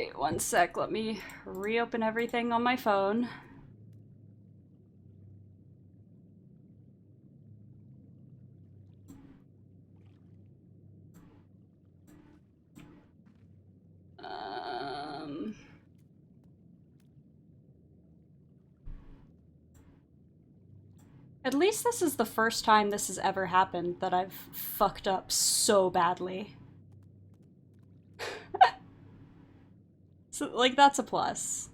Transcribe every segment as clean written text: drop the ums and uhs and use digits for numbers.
Wait 1 sec, let me reopen everything on my phone. At least this is the first time this has ever happened that I've fucked up so badly. So, like, that's a plus.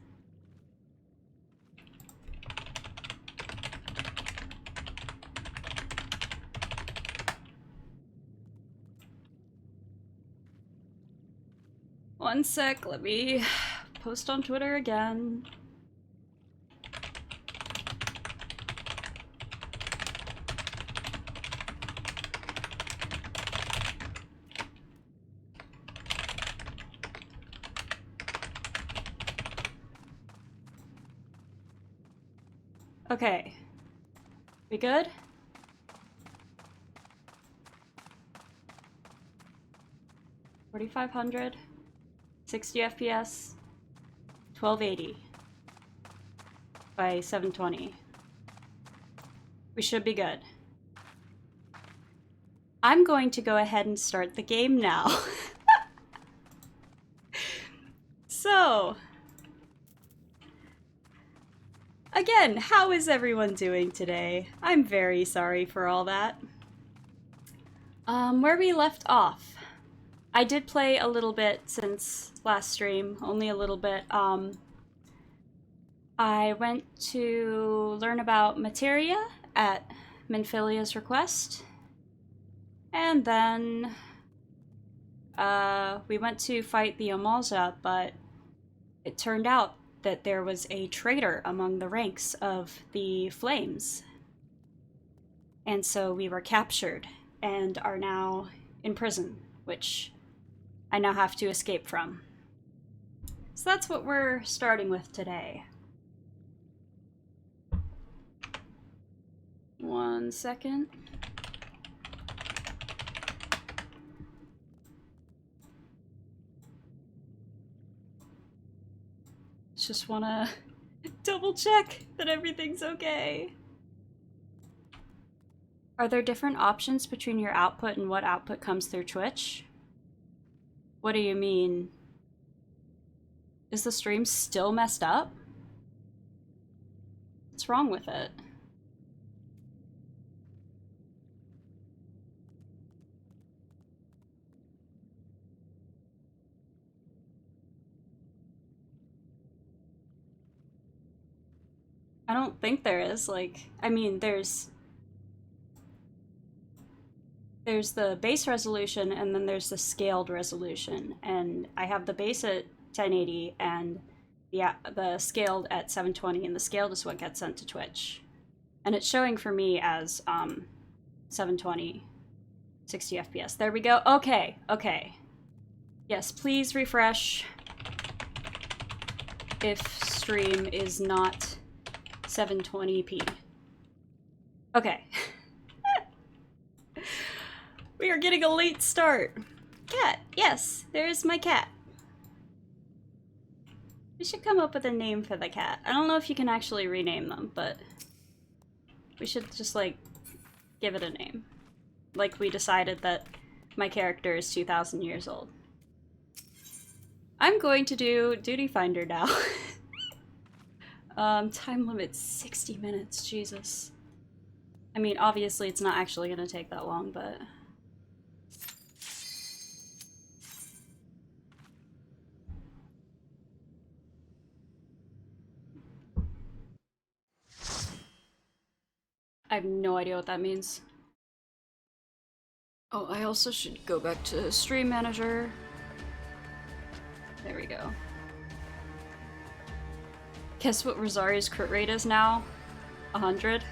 One sec, let me post on Twitter again. Okay. We good? $4,500, 60 FPS, 1280 by 720. We should be good. I'm going to go ahead and start the game now. So, again, how is everyone doing today? I'm very sorry for all that. Where we left off. I did play a little bit since last stream, only a little bit. I went to learn about materia at Minfilia's request. And then we went to fight the Amalja, but it turned out that there was a traitor among the ranks of the Flames. And so we were captured and are now in prison, which I now have to escape from. So that's what we're starting with today. 1 second. Just wanna double check that everything's okay. Are there different options between your output and what output comes through Twitch? What do you mean? Is the stream still messed up? What's wrong with it? I don't think there is. Like, I mean, there's the base resolution and then there's the scaled resolution, and I have the base at 1080 and the scaled at 720, and the scaled is what gets sent to Twitch, and it's showing for me as 720 60 FPS. There we go. Okay, yes, please refresh if stream is not 720p. Okay. We are getting a late start. Cat, yes, there's my cat. We should come up with a name for the cat. I don't know if you can actually rename them, but we should just, like, give it a name. Like we decided that my character is 2,000 years old. I'm going to do Duty Finder now. Time limit 60 minutes, Jesus. I mean, obviously it's not actually gonna take that long, but... I have no idea what that means. Oh, I also should go back to Stream Manager. There we go. Guess what Rosaria's crit rate is now? 100?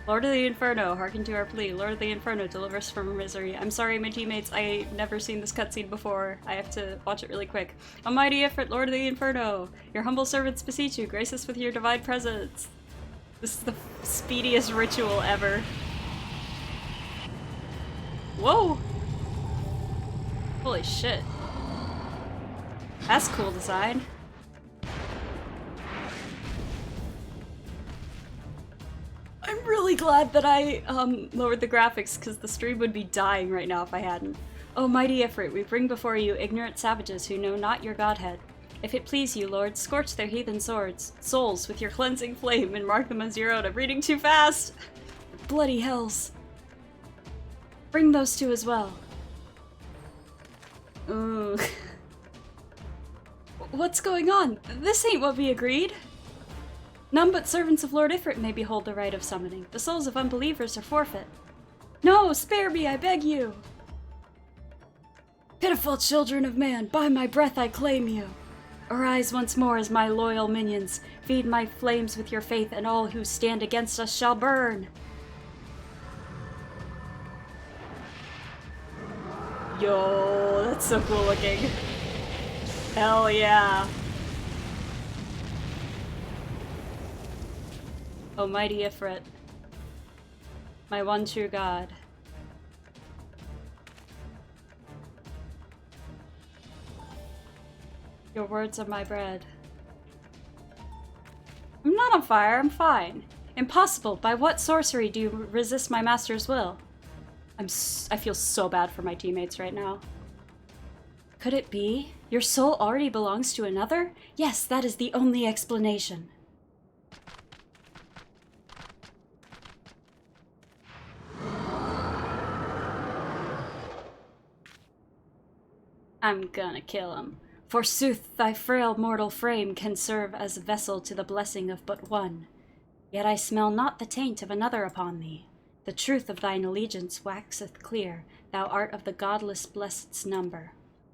Lord of the Inferno, hearken to our plea. Lord of the Inferno, deliver us from misery. I'm sorry, my teammates, I've never seen this cutscene before. I have to watch it really quick. Almighty effort, Lord of the Inferno! Your humble servants beseech you, grace us with your divine presence. This is the speediest ritual ever. Whoa! Holy shit. That's cool design. I'm really glad that I lowered the graphics, because the stream would be dying right now if I hadn't. O mighty Ifrit, we bring before you ignorant savages who know not your godhead. If it please you, Lord, scorch their heathen souls with your cleansing flame and mark them as your own. I'm reading too fast! Bloody hells. Bring those two as well. Ooh. What's going on? This ain't what we agreed. None but servants of Lord Ifrit may behold the rite of summoning. The souls of unbelievers are forfeit. No, spare me, I beg you! Pitiful children of man, by my breath I claim you. Arise once more as my loyal minions. Feed my flames with your faith, and all who stand against us shall burn. Yo, that's so cool looking. Hell yeah. Almighty Ifrit, my one true God. Your words are my bread. I'm not on fire, I'm fine. Impossible, by what sorcery do you resist my master's will? I feel so bad for my teammates right now. Could it be? Your soul already belongs to another? Yes, that is the only explanation. I'm gonna kill him. Forsooth, thy frail mortal frame can serve as a vessel to the blessing of but one. Yet I smell not the taint of another upon thee. The truth of thine allegiance waxeth clear, thou art of the godless blessed's number.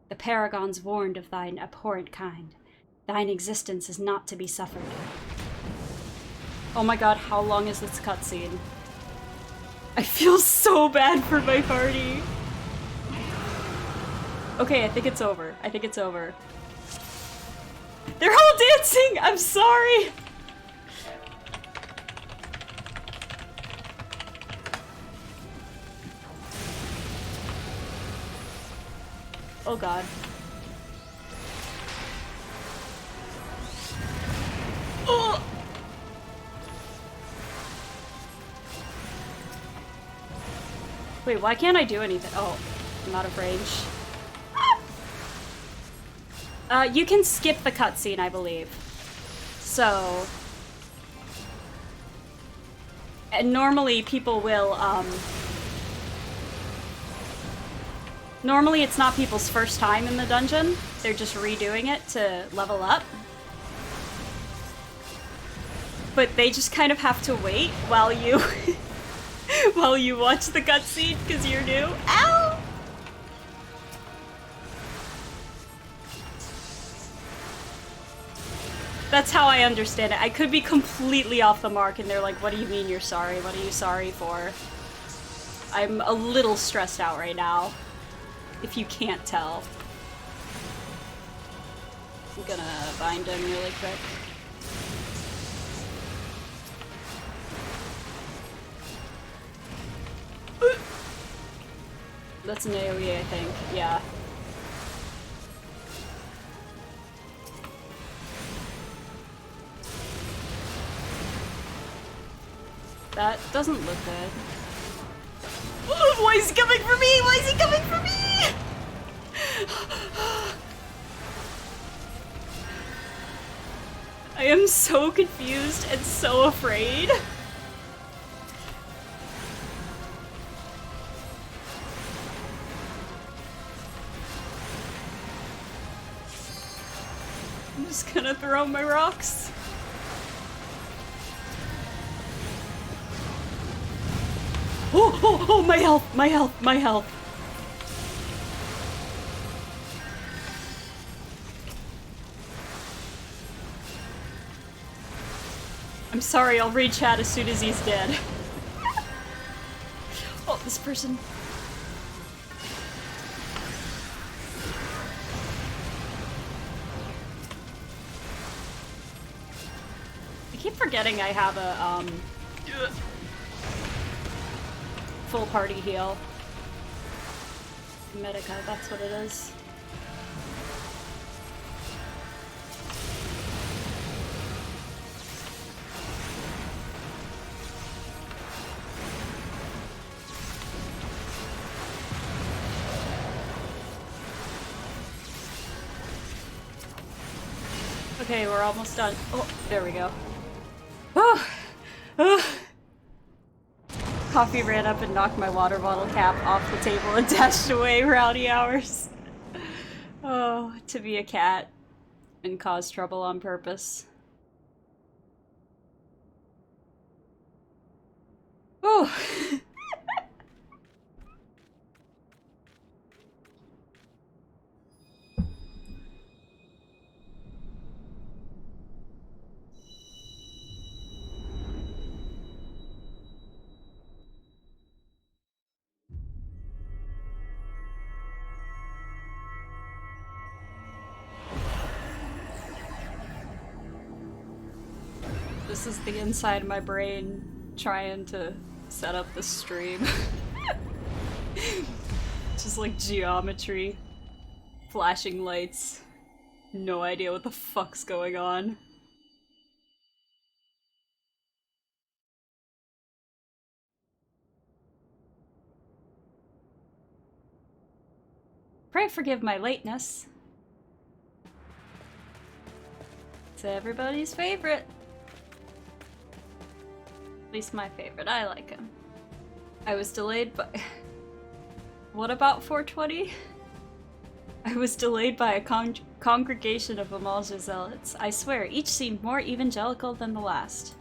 The paragons warned of thine abhorrent kind. Thine existence is not to be suffered. Oh my god, how long is this cutscene? I feel so bad for my party. Okay, I think it's over. I think it's over. They're all dancing! I'm sorry! Oh god. Oh! Wait, why can't I do anything? Oh, I'm out of range. You can skip the cutscene, I believe. So... And normally people will, Normally it's not people's first time in the dungeon. They're just redoing it to level up. But they just kind of have to wait while you... while you watch the cutscene, because you're new. Ow! That's how I understand it. I could be completely off the mark and they're like, what do you mean you're sorry? What are you sorry for? I'm a little stressed out right now, if you can't tell. I'm gonna bind him really quick. That's an AoE, I think. Yeah. That doesn't look good. Why is he coming for me? Why is he coming for me? I am so confused and so afraid. I'm just gonna throw my rocks. Oh, oh, oh, my health, my health, my health. I'm sorry, I'll read chat as soon as he's dead. Oh, this person. I keep forgetting I have a, full party heal. Medica, that's what it is. Okay, we're almost done. Oh, there we go. Oh, oh. Coffee ran up and knocked my water bottle cap off the table and dashed away, rowdy hours. Oh, to be a cat and cause trouble on purpose. Oh. This is the inside of my brain trying to set up the stream. Just like geometry, flashing lights. No idea what the fuck's going on. Pray forgive my lateness. It's everybody's favorite. At least my favorite. I like him. I was delayed by... What about 420? I was delayed by a congregation of Amalja zealots. I swear, each seemed more evangelical than the last.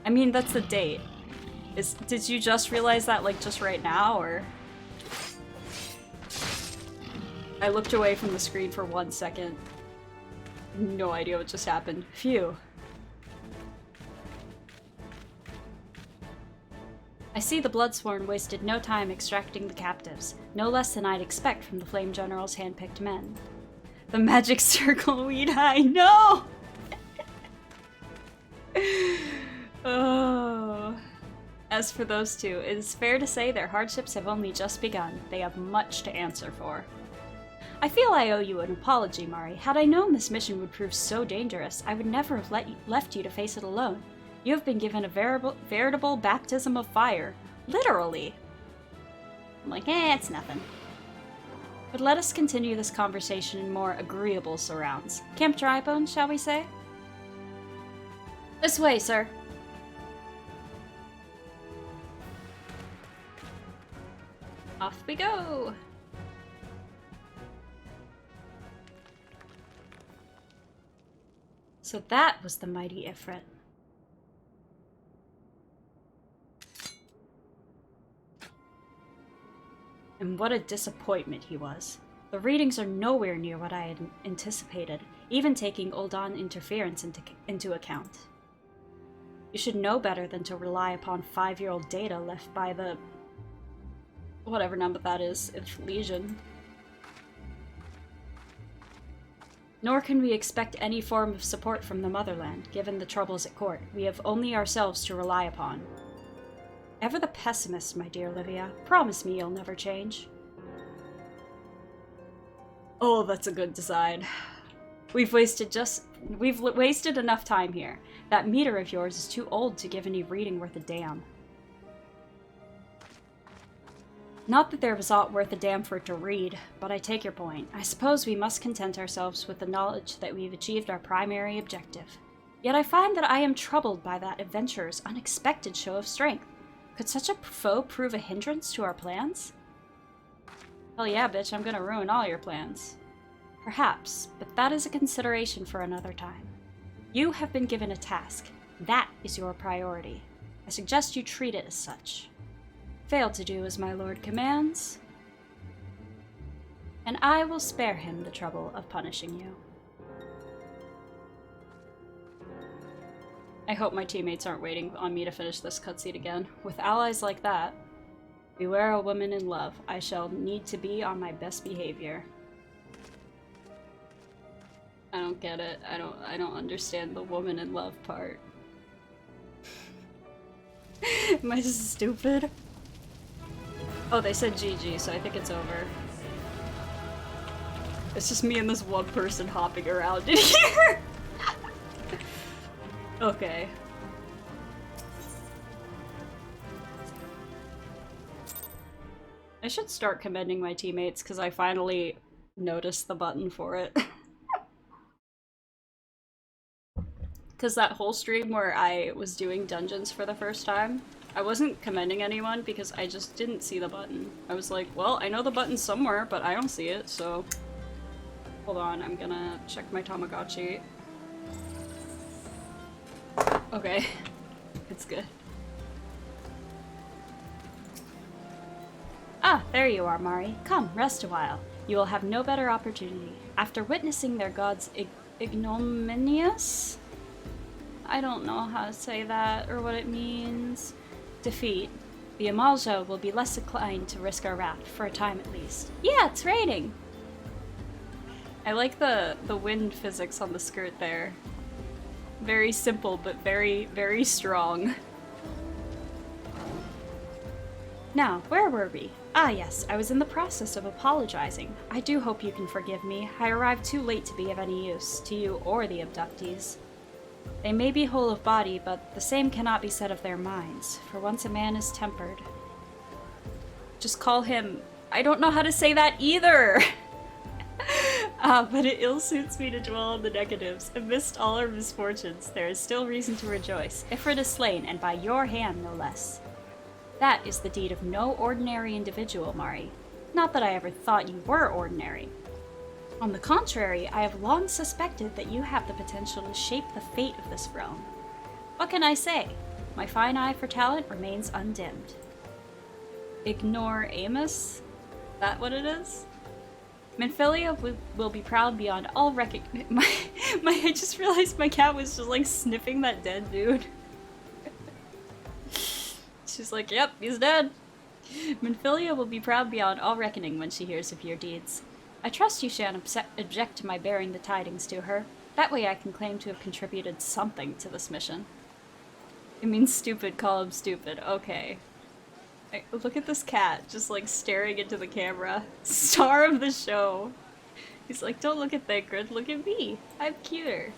I mean, that's the date. Did you just realize that, like, just right now, or...? I looked away from the screen for 1 second. No idea what just happened. Phew. I see the Bloodsworn wasted no time extracting the captives, no less than I'd expect from the Flame General's hand-picked men. The magic circle weed high, no! Oh. As for those two, it is fair to say their hardships have only just begun. They have much to answer for. I feel I owe you an apology, Mari. Had I known this mission would prove so dangerous, I would never have left you to face it alone. You have been given a veritable baptism of fire. Literally. I'm like, it's nothing. But let us continue this conversation in more agreeable surrounds. Camp Drybone, shall we say? This way, sir. Off we go. So that was the mighty Ifrit. And what a disappointment he was. The readings are nowhere near what I had anticipated, even taking Uldan interference into account. You should know better than to rely upon 5-year-old data left by the... whatever number that is, if Legion. Nor can we expect any form of support from the motherland, given the troubles at court. We have only ourselves to rely upon. Ever the pessimist, my dear Livia. Promise me you'll never change. Oh, that's a good design. We've wasted enough time here. That meter of yours is too old to give any reading worth a damn. Not that there was aught worth a damn for it to read, but I take your point. I suppose we must content ourselves with the knowledge that we've achieved our primary objective. Yet I find that I am troubled by that adventurer's unexpected show of strength. Could such a foe prove a hindrance to our plans? Hell yeah, bitch, I'm gonna ruin all your plans. Perhaps, but that is a consideration for another time. You have been given a task. That is your priority. I suggest you treat it as such. Fail to do as my lord commands, and I will spare him the trouble of punishing you. I hope my teammates aren't waiting on me to finish this cutscene again. With allies like that, beware a woman in love. I shall need to be on my best behavior. I don't get it. I don't understand the woman in love part. Am I just stupid? Oh, they said GG, so I think it's over. It's just me and this one person hopping around in here. Okay. I should start commending my teammates because I finally noticed the button for it. Because that whole stream where I was doing dungeons for the first time, I wasn't commending anyone because I just didn't see the button. I was like, well, I know the button's somewhere, but I don't see it, so... Hold on, I'm gonna check my Tamagotchi. Okay. It's good. Ah, there you are, Mari. Come, rest a while. You will have no better opportunity. After witnessing their god's ignominious? I don't know how to say that or what it means. Defeat. The Amalja will be less inclined to risk our wrath, for a time at least. Yeah, it's raining! I like the wind physics on the skirt there. Very simple, but very, very strong. Now, where were we? Ah yes, I was in the process of apologizing. I do hope you can forgive me. I arrived too late to be of any use, to you or the abductees. They may be whole of body, but the same cannot be said of their minds, for once a man is tempered. Just call him... I don't know how to say that either! But it ill suits me to dwell on the negatives. Amidst all our misfortunes, there is still reason to rejoice. Ifrit is slain, and by your hand, no less. That is the deed of no ordinary individual, Mari. Not that I ever thought you were ordinary. On the contrary, I have long suspected that you have the potential to shape the fate of this realm. What can I say? My fine eye for talent remains undimmed. Ignore Amos? That what it is? Minfilia will be proud beyond all recognition. I just realized my cat was just like sniffing that dead dude. She's like, yep, he's dead. Minfilia will be proud beyond all reckoning when she hears of your deeds. I trust you shan't object to my bearing the tidings to her. That way I can claim to have contributed something to this mission. It means stupid, call him stupid. Okay. Look at this cat, just like staring into the camera. Star of the show. He's like, don't look at Thancred, look at me. I'm cuter.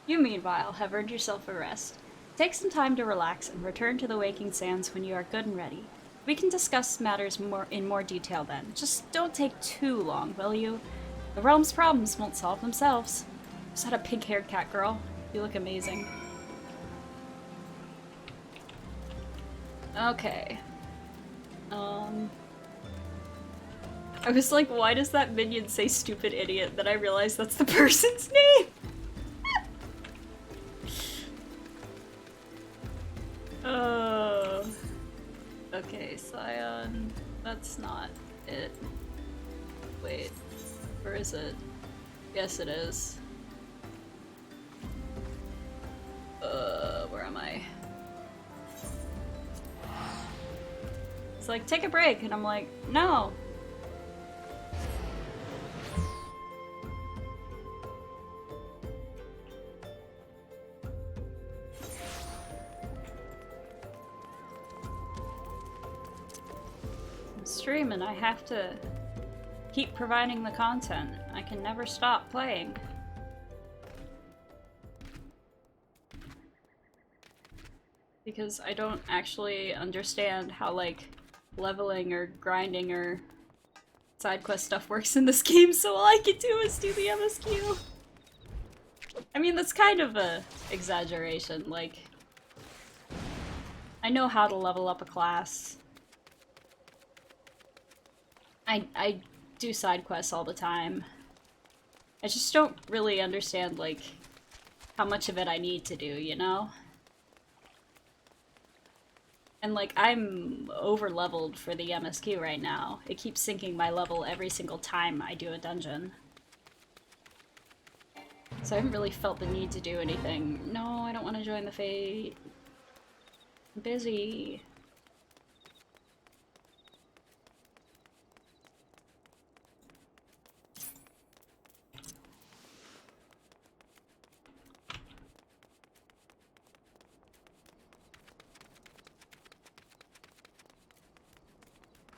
You, meanwhile, have earned yourself a rest. Take some time to relax and return to the Waking Sands when you are good and ready. We can discuss matters in more detail then. Just don't take too long, will you? The realm's problems won't solve themselves. Is that a pink-haired cat girl? You look amazing. Okay. I was like, why does that minion say stupid idiot? Then I realized that's the person's name! Okay, Scion. That's not it. Wait, where is it? Yes, it is. Where am I? It's like, take a break, and I'm like, no! Streaming, I have to keep providing the content. I can never stop playing. Because I don't actually understand how, like, leveling or grinding or side quest stuff works in this game, so all I can do is do the MSQ. I mean, that's kind of a exaggeration, like, I know how to level up a class. I do side quests all the time. I just don't really understand, like, how much of it I need to do, you know? And, like, I'm over-leveled for the MSQ right now. It keeps syncing my level every single time I do a dungeon. So I haven't really felt the need to do anything. No, I don't want to join the Fate. I'm busy.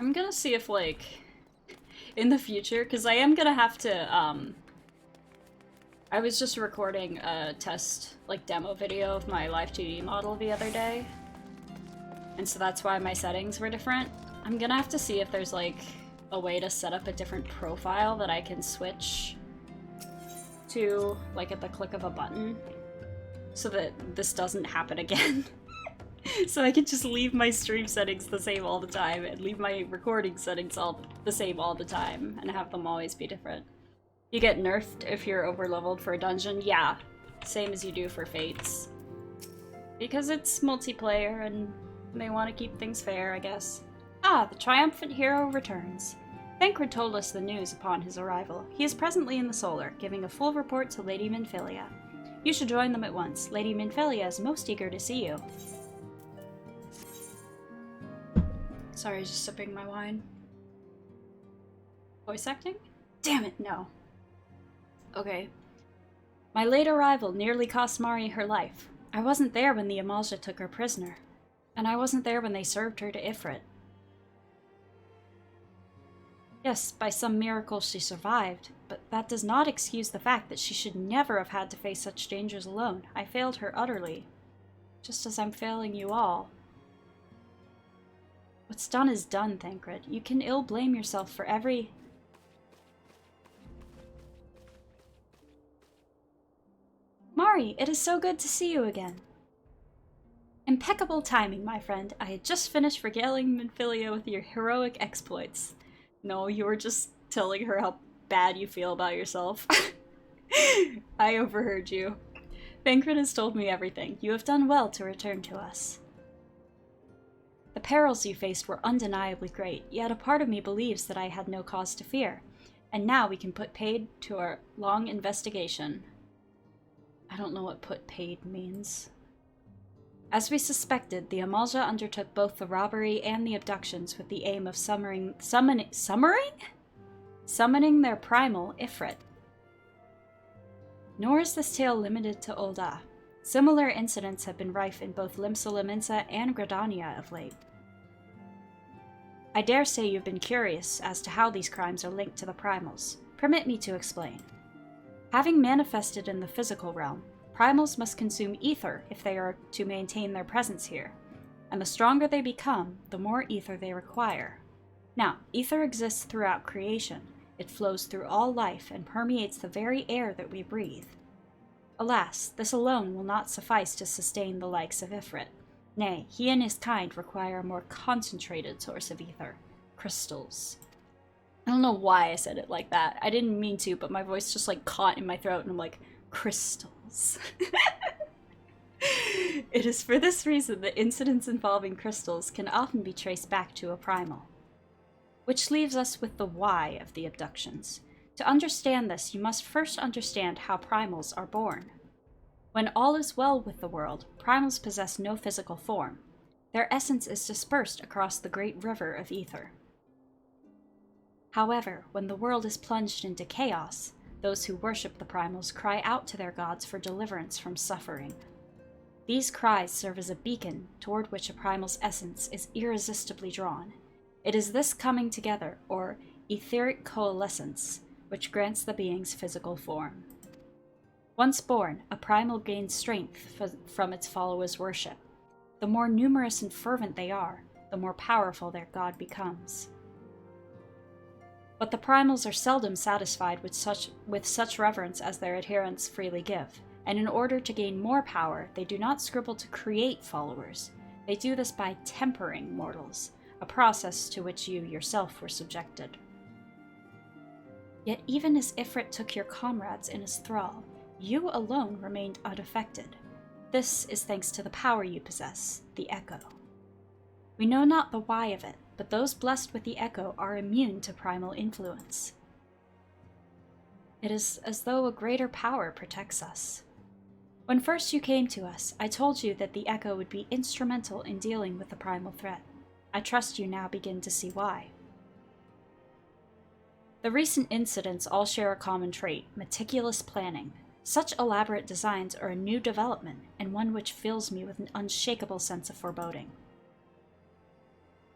I'm gonna see if, like, in the future, because I am gonna have to, I was just recording a test, like, demo video of my Live 2D model the other day, and so that's why my settings were different. I'm gonna have to see if there's, like, a way to set up a different profile that I can switch to, like, at the click of a button. so that this doesn't happen again. So I can just leave my stream settings the same all the time and leave my recording settings all the same all the time and have them always be different. You get nerfed if you're overleveled for a dungeon? Yeah, same as you do for Fates. Because it's multiplayer and they want to keep things fair, I guess. Ah, the triumphant hero returns. Thancred told us the news upon his arrival. He is presently in the Solar, giving a full report to Lady Minfilia. You should join them at once. Lady Minfilia is most eager to see you. Sorry, just sipping my wine. Voice acting? Damn it, no. Okay. My late arrival nearly cost Mari her life. I wasn't there when the Amalja took her prisoner. And I wasn't there when they served her to Ifrit. Yes, by some miracle she survived, but that does not excuse the fact that she should never have had to face such dangers alone. I failed her utterly. Just as I'm failing you all. What's done is done, Thancred. You can ill blame yourself for every... Mari, it is so good to see you again. Impeccable timing, my friend. I had just finished regaling Minfilia with your heroic exploits. No, you were just telling her how bad you feel about yourself. I overheard you. Thancred has told me everything. You have done well to return to us. The perils you faced were undeniably great, yet a part of me believes that I had no cause to fear. And now we can put paid to our long investigation. I don't know what put paid means. As we suspected, the Amalja undertook both the robbery and the abductions with the aim of summoning their primal Ifrit. Nor is this tale limited to Ul'dah. Similar incidents have been rife in both Limsa and Gridania of late. I dare say you've been curious as to how these crimes are linked to the Primals. Permit me to explain. Having manifested in the physical realm, Primals must consume ether if they are to maintain their presence here, and the stronger they become, the more ether they require. Now, ether exists throughout creation. It flows through all life and permeates the very air that we breathe. Alas, this alone will not suffice to sustain the likes of Ifrit. Nay, he and his kind require a more concentrated source of ether. Crystals. I don't know why I said it like that. I didn't mean to, but my voice just like caught in my throat and I'm like, crystals. It is for this reason that incidents involving crystals can often be traced back to a primal. Which leaves us with the why of the abductions. To understand this, you must first understand how primals are born. When all is well with the world, primals possess no physical form. Their essence is dispersed across the great river of ether. However, when the world is plunged into chaos, those who worship the primals cry out to their gods for deliverance from suffering. These cries serve as a beacon toward which a primal's essence is irresistibly drawn. It is this coming together, or etheric coalescence, which grants the being's physical form. Once born, a primal gains strength from its followers' worship. The more numerous and fervent they are, the more powerful their god becomes. But the primals are seldom satisfied with such reverence as their adherents freely give, and in order to gain more power, they do not scruple to create followers. They do this by tempering mortals, a process to which you yourself were subjected. Yet even as Ifrit took your comrades in his thrall, you alone remained unaffected. This is thanks to the power you possess, the Echo. We know not the why of it, but those blessed with the Echo are immune to primal influence. It is as though a greater power protects us. When first you came to us, I told you that the Echo would be instrumental in dealing with the primal threat. I trust you now begin to see why. The recent incidents all share a common trait: meticulous planning. Such elaborate designs are a new development, and one which fills me with an unshakable sense of foreboding.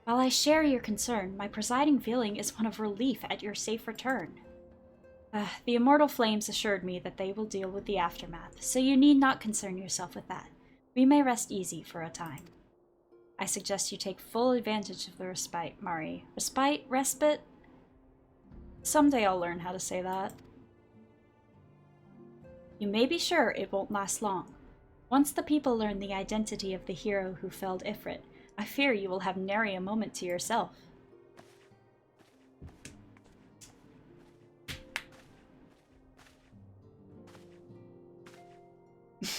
While I share your concern, my presiding feeling is one of relief at your safe return. The immortal flames assured me that they will deal with the aftermath, so you need not concern yourself with that. We may rest easy for a time. I suggest you take full advantage of the respite, Mari. Respite? Someday I'll learn how to say that. You may be sure it won't last long. Once the people learn the identity of the hero who felled Ifrit, I fear you will have nary a moment to yourself.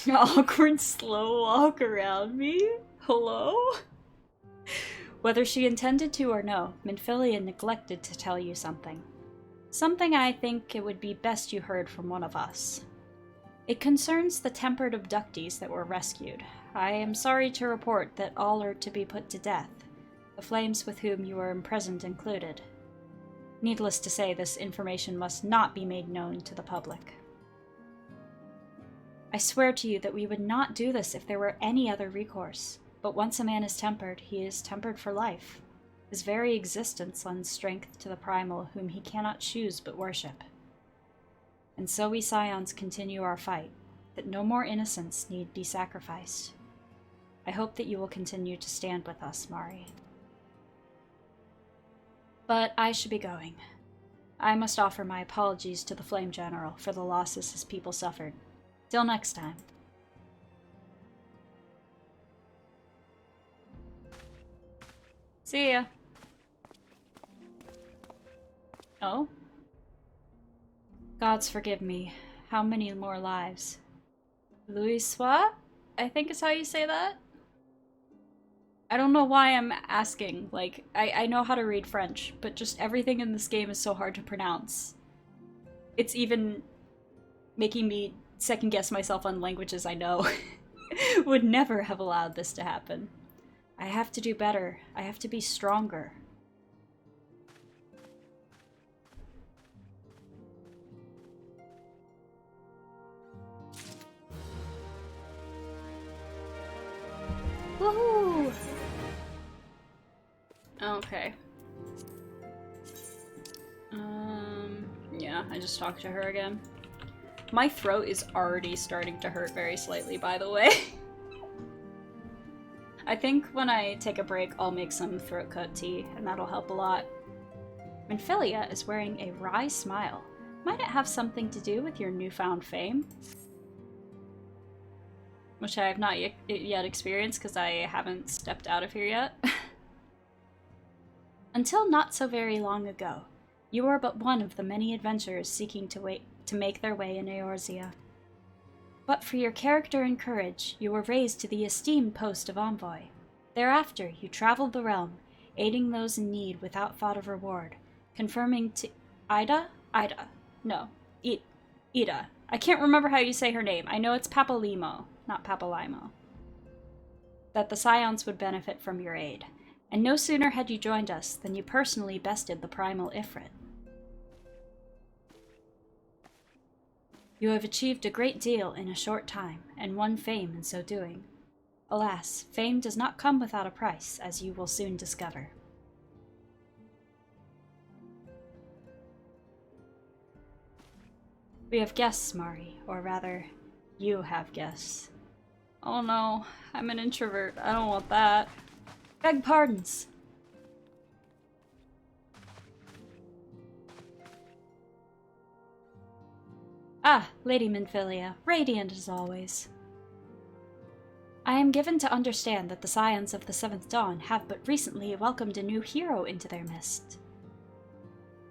Awkward slow walk around me? Hello? Whether she intended to or no, Minfilia neglected to tell you something. Something I think it would be best you heard from one of us. It concerns the tempered abductees that were rescued. I am sorry to report that all are to be put to death, the flames with whom you were imprisoned included. Needless to say, this information must not be made known to the public. I swear to you that we would not do this if there were any other recourse, but once a man is tempered, he is tempered for life. His very existence lends strength to the primal whom he cannot choose but worship. And so we Scions continue our fight, that no more innocents need be sacrificed. I hope that you will continue to stand with us, Mari. But I should be going. I must offer my apologies to the Flame General for the losses his people suffered. Till next time. See ya. Oh? Gods forgive me. How many more lives? Louis Sois? I think is how you say that? I don't know why I'm asking. Like, I know how to read French, but just everything in this game is so hard to pronounce. It's even making me second guess myself on languages I know. Would never have allowed this to happen. I have to do better. I have to be stronger. Woohoo! Okay. Yeah, I just talked to her again. My throat is already starting to hurt very slightly, by the way. I think when I take a break, I'll make some throat cut tea, and that'll help a lot. Minfilia is wearing a wry smile. Might it have something to do with your newfound fame? Which I have not yet experienced because I haven't stepped out of here yet. Until not so very long ago, you were but one of the many adventurers seeking to make their way in Eorzea. But for your character and courage, you were raised to the esteemed post of envoy. Thereafter, you traveled the realm, aiding those in need without thought of reward, confirming to Ida? No. Ida. I can't remember how you say her name. I know it's Papalimo, not Papalimo. That the Scions would benefit from your aid. And no sooner had you joined us than you personally bested the primal Ifrit. You have achieved a great deal in a short time, and won fame in so doing. Alas, fame does not come without a price, as you will soon discover. We have guests, Mari, or rather, you have guests. Oh no, I'm an introvert. I don't want that. Beg pardons. Ah, Lady Minfilia, radiant as always. I am given to understand that the Scions of the Seventh Dawn have but recently welcomed a new hero into their midst.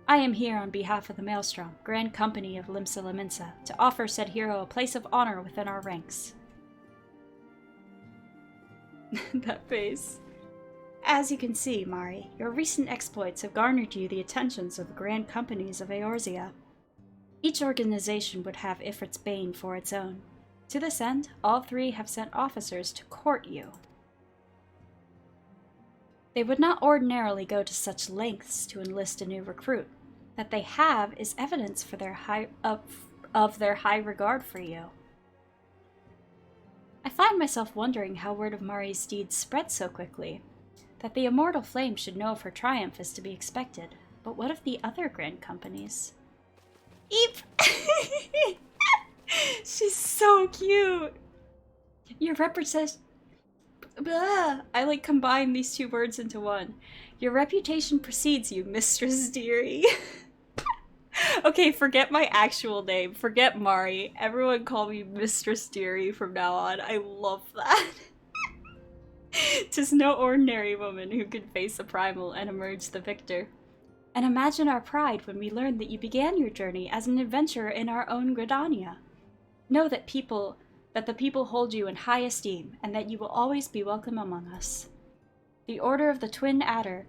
I am here on behalf of the Maelstrom, Grand Company of Limsa Lominsa, to offer said hero a place of honor within our ranks. That face. As you can see, Mari, your recent exploits have garnered you the attentions of the Grand Companies of Eorzea. Each organization would have Ifrit's bane for its own. To this end, all three have sent officers to court you. They would not ordinarily go to such lengths to enlist a new recruit. That they have is evidence for their of their high regard for you. I find myself wondering how word of Mari's deeds spread so quickly. That the immortal flame should know of her triumph is to be expected. But what of the other grand companies? Eep! She's so cute! Your reputation... I like combine these two words into one. Your reputation precedes you, Mistress Dearie. Okay, forget my actual name. Forget Mari. Everyone call me Mistress Deary from now on. I love that. 'Tis no ordinary woman who can face a primal and emerge the victor. And imagine our pride when we learned that you began your journey as an adventurer in our own Gridania. Know that the people hold you in high esteem, and that you will always be welcome among us. The Order of the Twin Adder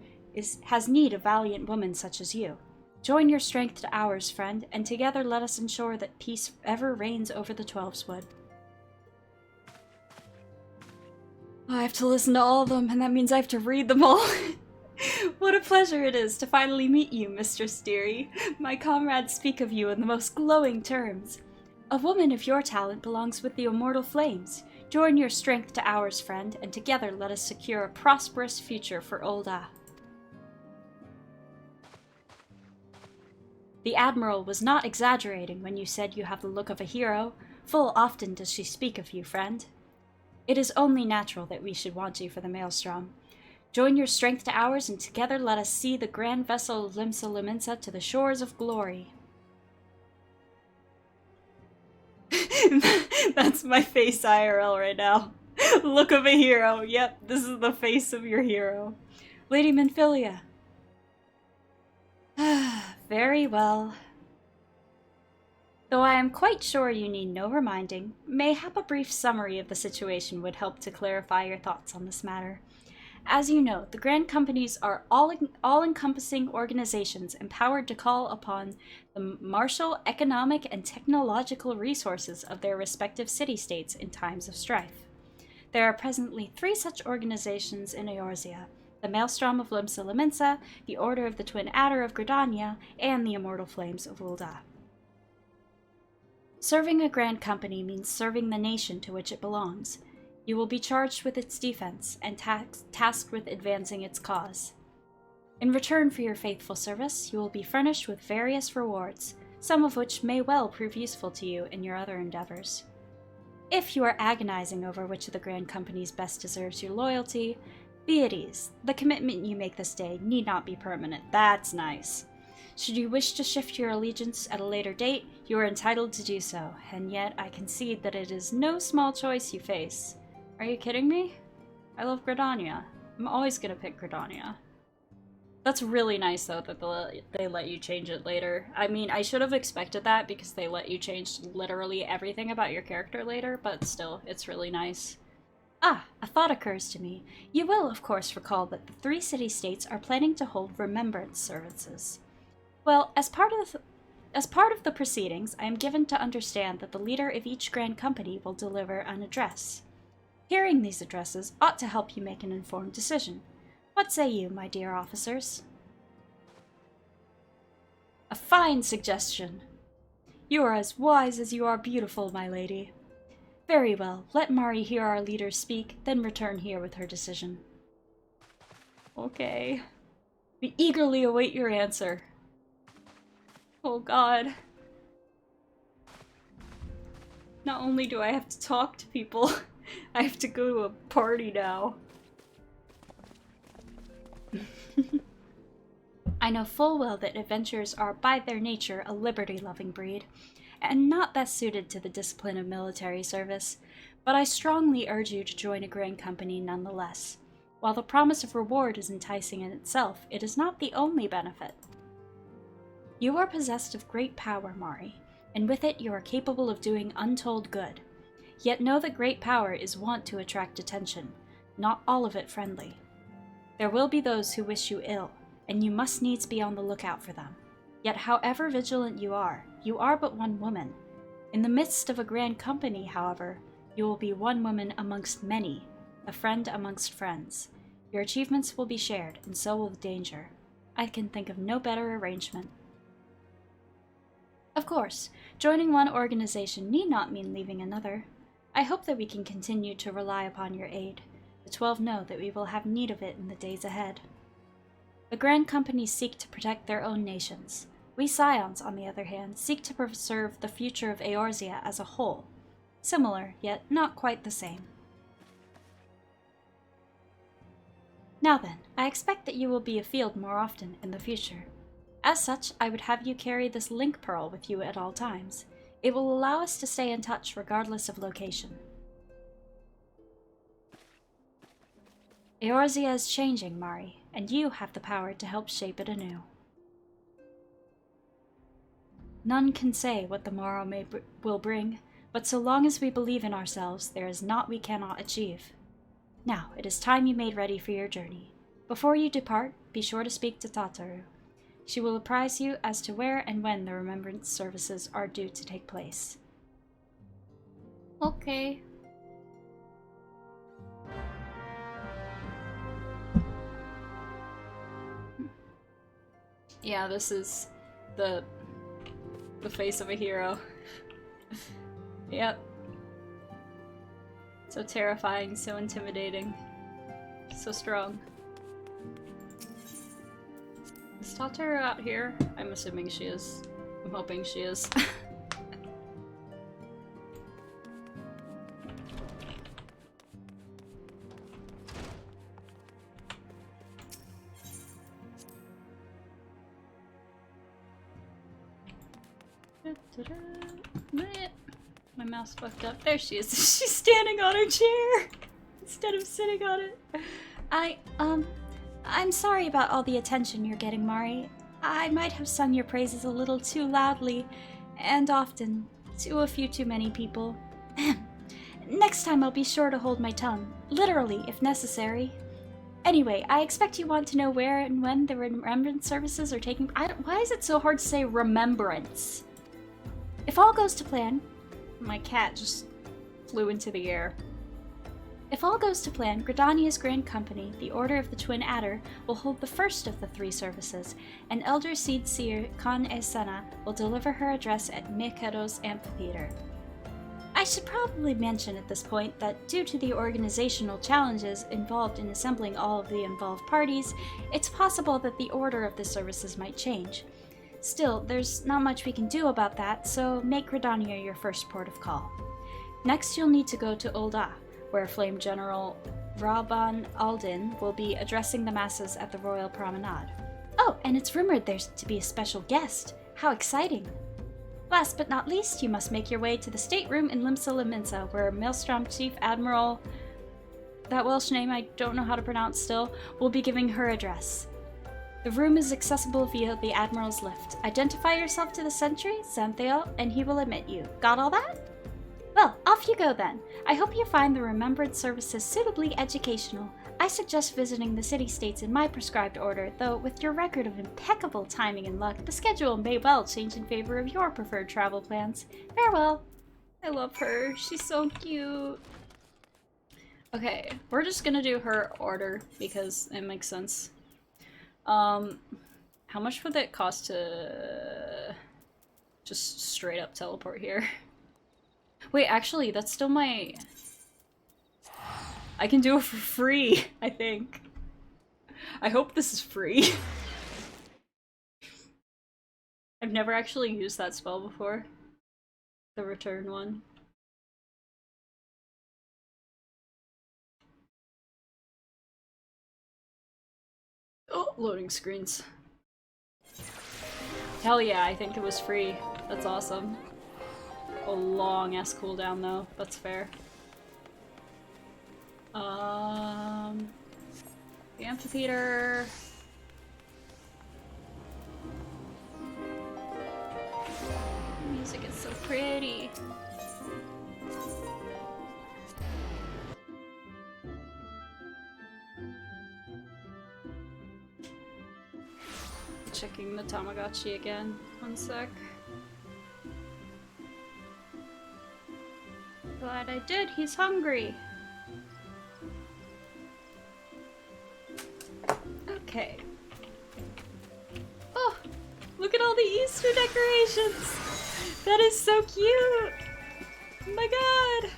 has need of valiant women such as you. Join your strength to ours, friend, and together let us ensure that peace ever reigns over the Twelveswood. I have to listen to all of them, and that means I have to read them all. What a pleasure it is to finally meet you, Mistress Deary. My comrades speak of you in the most glowing terms. A woman of your talent belongs with the immortal flames. Join your strength to ours, friend, and together let us secure a prosperous future for Ul'dah. The Admiral was not exaggerating when you said you have the look of a hero. Full often does she speak of you, friend. It is only natural that we should want you for the Maelstrom. Join your strength to ours, and together let us see the grand vessel of Limsa Lominsa to the shores of glory. That's my face IRL right now. Look of a hero. Yep, this is the face of your hero. Lady Minfilia. Very well. Though I am quite sure you need no reminding, mayhap a brief summary of the situation would help to clarify your thoughts on this matter. As you know, the Grand Companies are all-encompassing organizations empowered to call upon the martial, economic, and technological resources of their respective city-states in times of strife. There are presently 3 such organizations in Eorzea: the Maelstrom of Limsa Lominsa, the Order of the Twin Adder of Gridania, and the Immortal Flames of Ul'dah. Serving a Grand Company means serving the nation to which it belongs. You will be charged with its defense and tasked with advancing its cause. In return for your faithful service, you will be furnished with various rewards, some of which may well prove useful to you in your other endeavors. If you are agonizing over which of the Grand Companies best deserves your loyalty, be at ease. The commitment you make this day need not be permanent. That's nice. Should you wish to shift your allegiance at a later date, you are entitled to do so, and yet I concede that it is no small choice you face. Are you kidding me? I love Gridania. I'm always gonna pick Gridania. That's really nice, though, that they let you change it later. I mean, I should have expected that because they let you change literally everything about your character later, but still, it's really nice. Ah, a thought occurs to me. You will, of course, recall that the 3 city-states are planning to hold remembrance services. Well, as part of the proceedings, I am given to understand that the leader of each Grand Company will deliver an address. Hearing these addresses ought to help you make an informed decision. What say you, my dear officers? A fine suggestion. You are as wise as you are beautiful, my lady. Very well, let Mari hear our leader speak, then return here with her decision. Okay. We eagerly await your answer. Oh god. Not only do I have to talk to people, I have to go to a party now. I know full well that adventurers are by their nature a liberty-loving breed, and not best suited to the discipline of military service, but I strongly urge you to join a Grand Company nonetheless. While the promise of reward is enticing in itself, it is not the only benefit. You are possessed of great power, Mari, and with it you are capable of doing untold good. Yet know that great power is wont to attract attention, not all of it friendly. There will be those who wish you ill, and you must needs be on the lookout for them. Yet however vigilant you are but one woman. In the midst of a Grand Company, however, you will be one woman amongst many, a friend amongst friends. Your achievements will be shared, and so will the danger. I can think of no better arrangement. Of course, joining one organization need not mean leaving another. I hope that we can continue to rely upon your aid. The 12 know that we will have need of it in the days ahead. The Grand Companies seek to protect their own nations. We Scions, on the other hand, seek to preserve the future of Eorzea as a whole. Similar, yet not quite the same. Now then, I expect that you will be afield more often in the future. As such, I would have you carry this link pearl with you at all times. It will allow us to stay in touch regardless of location. Eorzea is changing, Mari, and you have the power to help shape it anew. None can say what the morrow will bring, but so long as we believe in ourselves, there is naught we cannot achieve. Now, it is time you made ready for your journey. Before you depart, be sure to speak to Tataru. She will apprise you as to where and when the remembrance services are due to take place. Okay. Yeah, this is the face of a hero. Yep. So terrifying, so intimidating, so strong. Is Tataru out here? I'm assuming she is. I'm hoping she is. My mouse fucked up. There she is. She's standing on her chair instead of sitting on it. I'm sorry about all the attention you're getting, Mari. I might have sung your praises a little too loudly, and often, to a few too many people. Next time I'll be sure to hold my tongue, literally, if necessary. Anyway, I expect you want to know where and when the remembrance services are taking... why is it so hard to say remembrance? If all goes to plan... My cat just flew into the air. If all goes to plan, Gridania's Grand Company, the Order of the Twin Adder, will hold the first of the 3 services, and Elder Seed Seer Kan Esena will deliver her address at Mikedo's Amphitheater. I should probably mention at this point that due to the organizational challenges involved in assembling all of the involved parties, it's possible that the order of the services might change. Still, there's not much we can do about that, so make Gridania your first port of call. Next, you'll need to go to Ul'dah, where Flame General Raban Aldin will be addressing the masses at the Royal Promenade. Oh, and it's rumored there's to be a special guest. How exciting! Last but not least, you must make your way to the stateroom in Limsa Liminsa, where Maelstrom Chief Admiral, that Welsh name I don't know how to pronounce still, will be giving her address. The room is accessible via the Admiral's lift. Identify yourself to the sentry, Xantheo, and he will admit you. Got all that? Well, off you go then. I hope you find the remembrance services suitably educational. I suggest visiting the city-states in my prescribed order, though with your record of impeccable timing and luck, the schedule may well change in favor of your preferred travel plans. Farewell. I love her. She's so cute. Okay, we're just gonna do her order because it makes sense. How much would it cost to just straight up teleport here? Wait, actually, that's still my... I can do it for free, I think. I hope this is free. I've never actually used that spell before. The return one. Oh, loading screens. Hell yeah, I think it was free. That's awesome. A long ass cooldown though, that's fair. The amphitheater. The music is so pretty. Checking the Tamagotchi again. One sec. Glad I did, he's hungry. Okay. Oh, look at all the Easter decorations! That is so cute! Oh my god!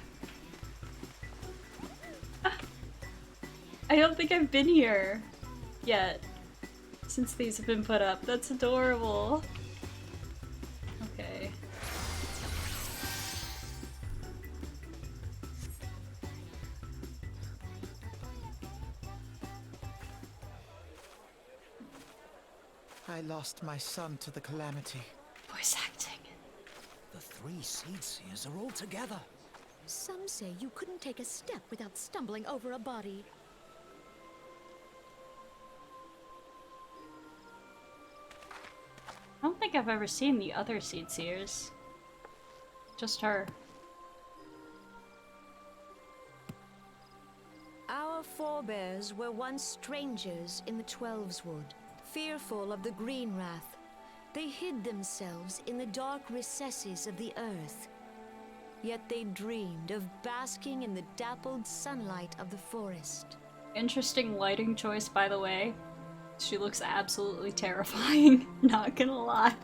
Ah, I don't think I've been here yet since these have been put up. That's adorable. Okay. I lost my son to the calamity. Voice acting. The 3 Seed Seers are all together. Some say you couldn't take a step without stumbling over a body. I don't think I've ever seen the other Seed Seers. Just her. Our forebears were once strangers in the Twelveswood, fearful of the Green Wrath. They hid themselves in the dark recesses of the earth. Yet they dreamed of basking in the dappled sunlight of the forest. Interesting lighting choice, by the way. She looks absolutely terrifying, not gonna lie.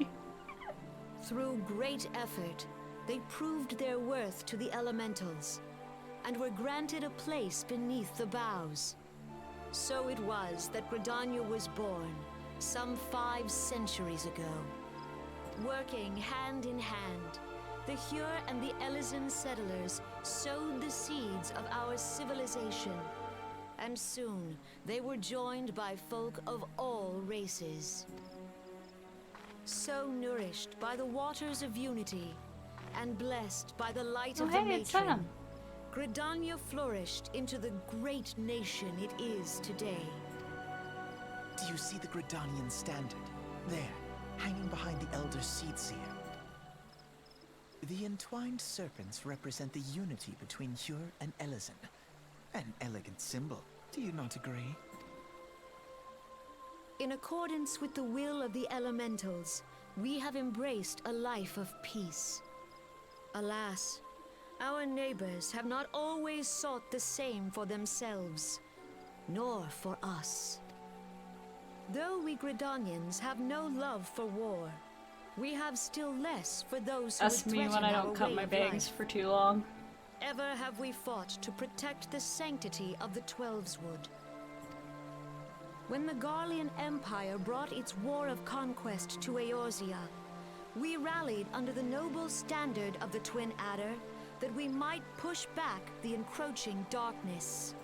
Through great effort, they proved their worth to the elementals, and were granted a place beneath the boughs. So it was that Gridania was born, some 5 centuries ago. Working hand in hand, the Hyur and the Elysian settlers sowed the seeds of our civilization, and soon they were joined by folk of all races. So nourished by the waters of unity, and blessed by the light of the matron, Gridania flourished into the great nation it is today. Do you see the Gridanian standard? There, hanging behind the Elder Seed Seer. The entwined serpents represent the unity between Hyur and Elysian. An elegant symbol, do you not agree? In accordance with the will of the elementals, we have embraced a life of peace. Alas, our neighbors have not always sought the same for themselves, nor for us. Though we Gridanians have no love for war, we have still less for those who That's would me threaten when I our don't cut way my of bangs life. for too long. Ever have we fought to protect the sanctity of the Twelveswood. When the Garlean Empire brought its war of conquest to Eorzea, we rallied under the noble standard of the Twin Adder that we might push back the encroaching darkness.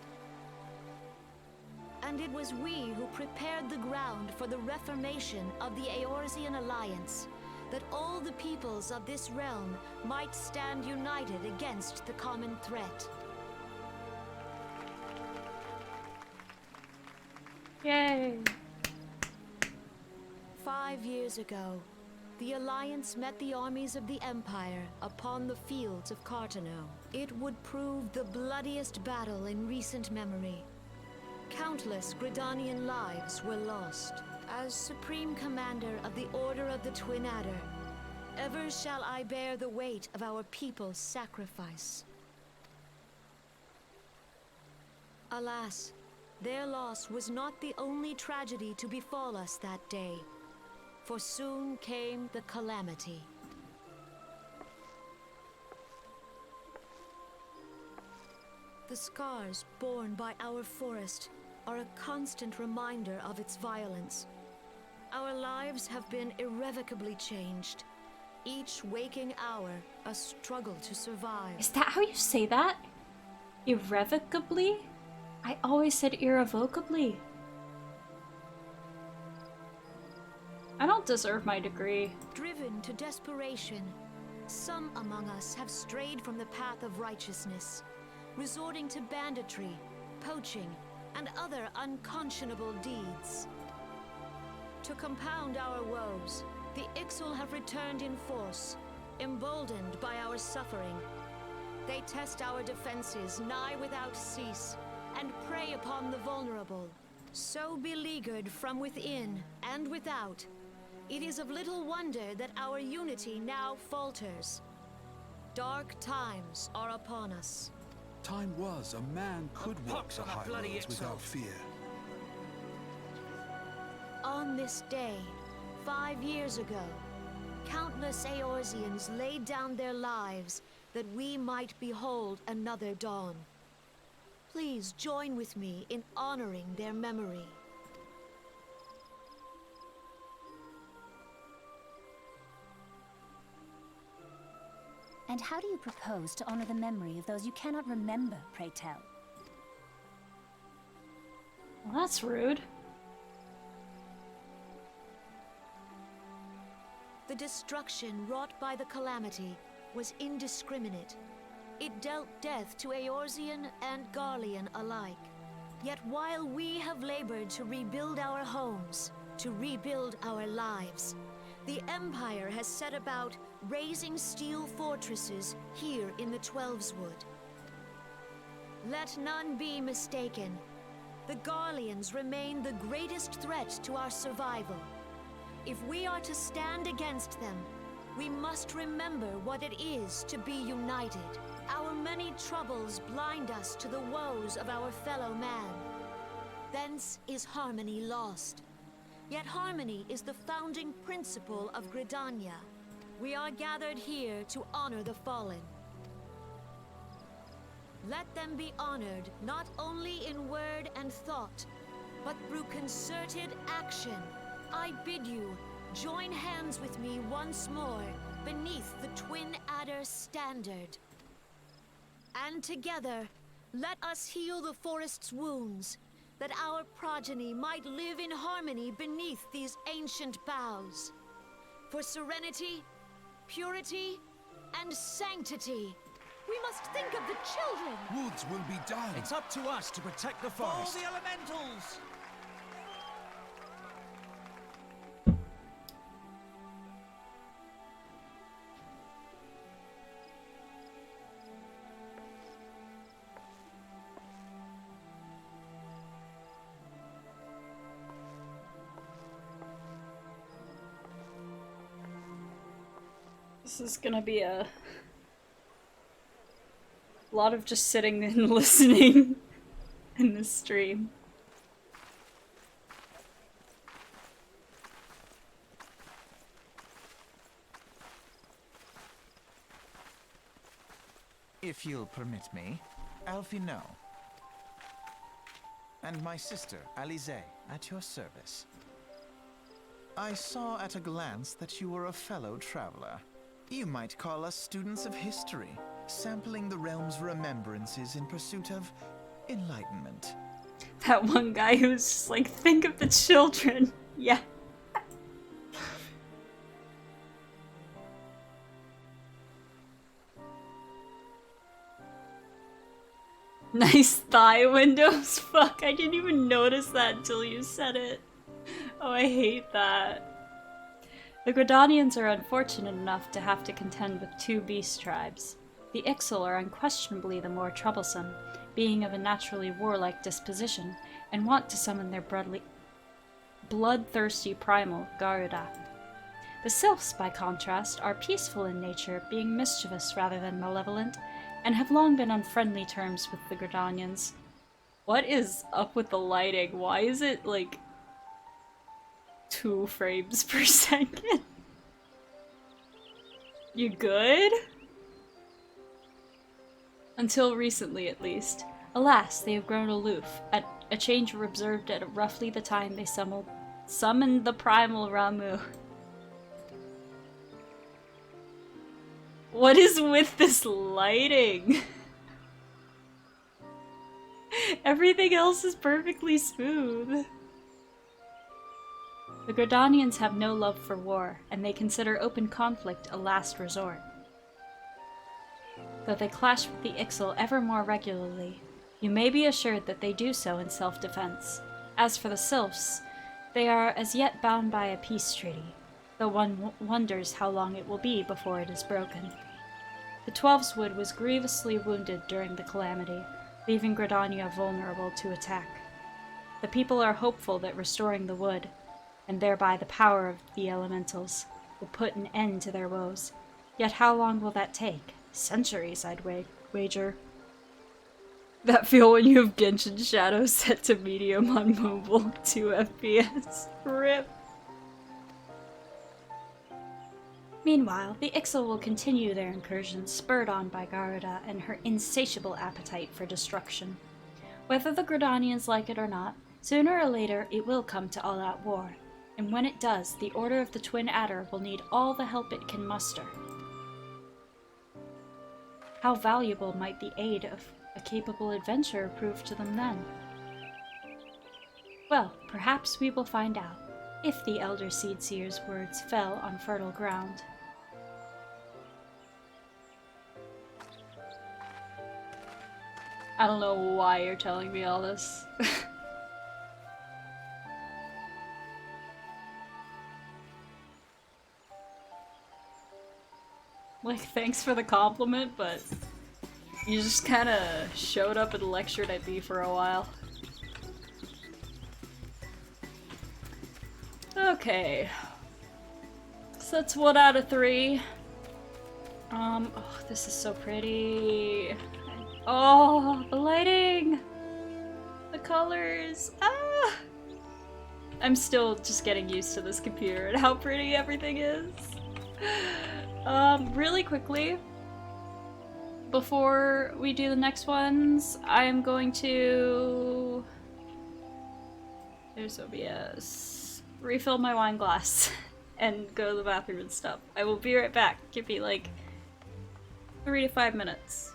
And it was we who prepared the ground for the reformation of the Eorzean Alliance, that all the peoples of this realm might stand united against the common threat. Yay! 5 years ago, the Alliance met the armies of the Empire upon the fields of Cartano. It would prove the bloodiest battle in recent memory. Countless Gridanian lives were lost. As Supreme Commander of the Order of the Twin Adder, ever shall I bear the weight of our people's sacrifice. Alas, their loss was not the only tragedy to befall us that day, for soon came the calamity. The scars borne by our forest are a constant reminder of its violence. Our lives have been irrevocably changed. Each waking hour, a struggle to survive. Is that how you say that? Irrevocably? I always said irrevocably. I don't deserve my degree. Driven to desperation, some among us have strayed from the path of righteousness, resorting to banditry, poaching, and other unconscionable deeds. To compound our woes, the Ixal have returned in force, emboldened by our suffering. They test our defenses nigh without cease, and prey upon the vulnerable. So beleaguered from within and without, it is of little wonder that our unity now falters. Dark times are upon us. Time was a man could walk the high roads without fear. On this day, 5 years ago, countless Eorzeans laid down their lives that we might behold another dawn. Please join with me in honoring their memory. And how do you propose to honor the memory of those you cannot remember, pray tell? Well, that's rude. The destruction wrought by the calamity was indiscriminate. It dealt death to Eorzean and Garlean alike. Yet while we have labored to rebuild our homes, to rebuild our lives, the Empire has set about raising steel fortresses here in the Twelveswood. Let none be mistaken. The Garleans remain the greatest threat to our survival. If we are to stand against them, we must remember what it is to be united. Our many troubles blind us to the woes of our fellow man. Thence is harmony lost. Yet harmony is the founding principle of Gridania. We are gathered here to honor the fallen. Let them be honored not only in word and thought, but through concerted action. I bid you, join hands with me once more beneath the Twin Adder standard. And together, let us heal the forest's wounds, that our progeny might live in harmony beneath these ancient boughs. For serenity, purity, and sanctity, we must think of the children! Woods will be done. It's up to us to protect the For forest. the elementals! This is gonna be a lot of just sitting and listening in this stream. If you'll permit me, Alfino. And my sister, Alize, at your service. I saw at a glance that you were a fellow traveler. You might call us students of history, sampling the realm's remembrances in pursuit of enlightenment. That one guy who's just like, think of the children. Yeah. Nice thigh windows. Fuck, I didn't even notice that until you said it. Oh, I hate that. The Gridanians are unfortunate enough to have to contend with two beast tribes. The Ixal are unquestionably the more troublesome, being of a naturally warlike disposition, and want to summon their bloodthirsty primal, Garuda. The Sylphs, by contrast, are peaceful in nature, being mischievous rather than malevolent, and have long been on friendly terms with the Gridanians. What is up with the lighting? Why is it, like, 2 frames per second? You good? Until recently, at least. Alas, they have grown aloof, at a change observed at roughly the time they summoned the primal Ramu. What is with this lighting? Everything else is perfectly smooth. The Gridanians have no love for war, and they consider open conflict a last resort. Though they clash with the Ixal ever more regularly, you may be assured that they do so in self-defense. As for the Sylphs, they are as yet bound by a peace treaty, though one wonders how long it will be before it is broken. The Twelveswood was grievously wounded during the calamity, leaving Gridania vulnerable to attack. The people are hopeful that restoring the wood, and thereby the power of the elementals, will put an end to their woes. Yet how long will that take? Centuries, I'd wager. That feel when you have Genshin Shadow set to medium on mobile, 2 FPS. RIP. Meanwhile, the Ixal will continue their incursions, spurred on by Garuda and her insatiable appetite for destruction. Whether the Gridanians like it or not, sooner or later it will come to all-out war, and when it does, the Order of the Twin Adder will need all the help it can muster. How valuable might the aid of a capable adventurer prove to them then? Well, perhaps we will find out. If the Elder Seedseer's words fell on fertile ground. I don't know why you're telling me all this. Like, thanks for the compliment, but you just kinda showed up and lectured at me for a while. Okay. So that's 1 out of 3. Oh, this is so pretty. Oh, the lighting! The colors! Ah! I'm still just getting used to this computer and how pretty everything is. Really quickly, before we do the next ones, I'm going to... There's OBS. Refill my wine glass and go to the bathroom and stuff. I will be right back. Give me like 3 to 5 minutes.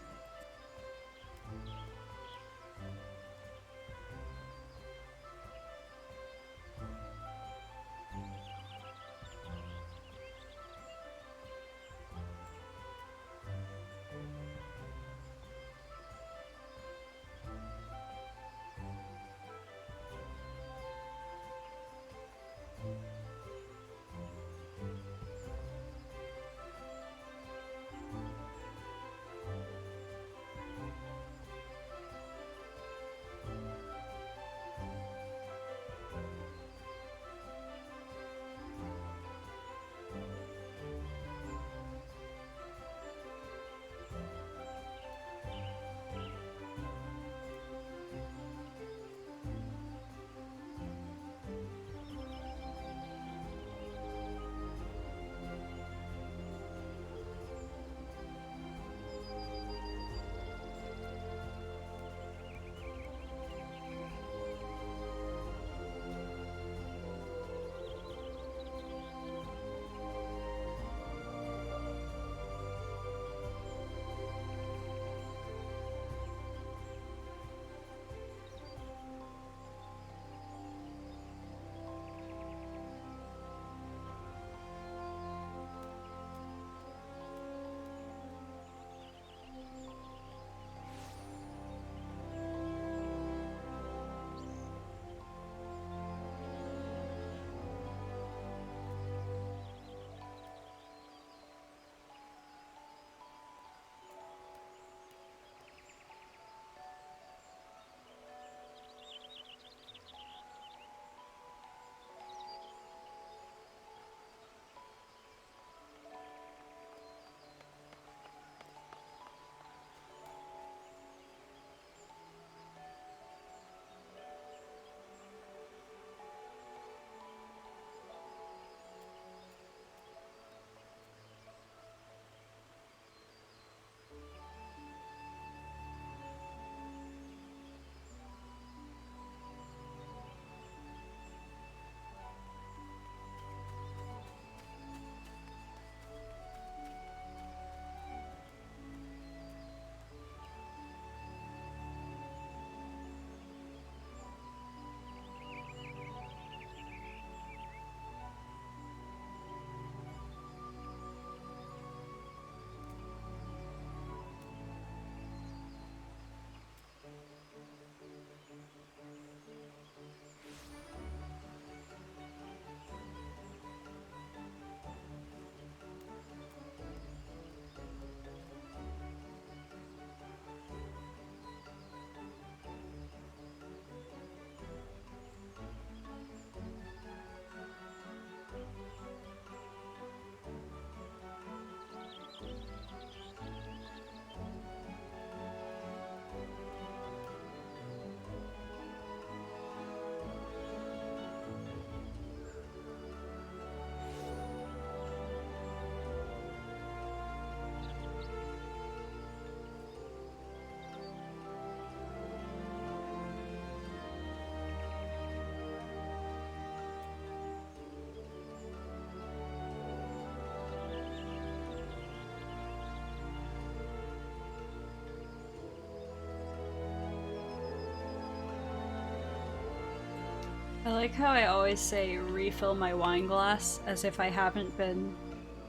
I like how I always say refill my wine glass as if I haven't been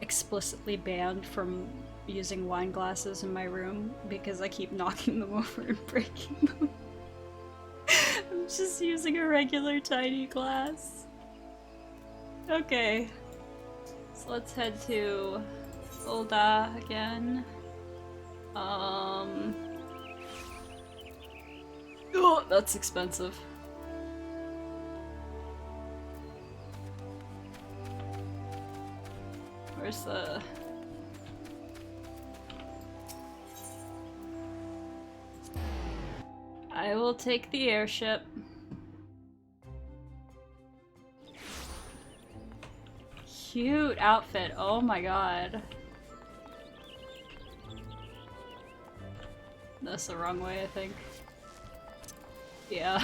explicitly banned from using wine glasses in my room because I keep knocking them over and breaking them. I'm just using a regular tiny glass. Okay. So let's head to Ulda again. Oh, that's expensive. Where's the... I will take the airship. Cute outfit, oh my god. That's the wrong way, I think. Yeah.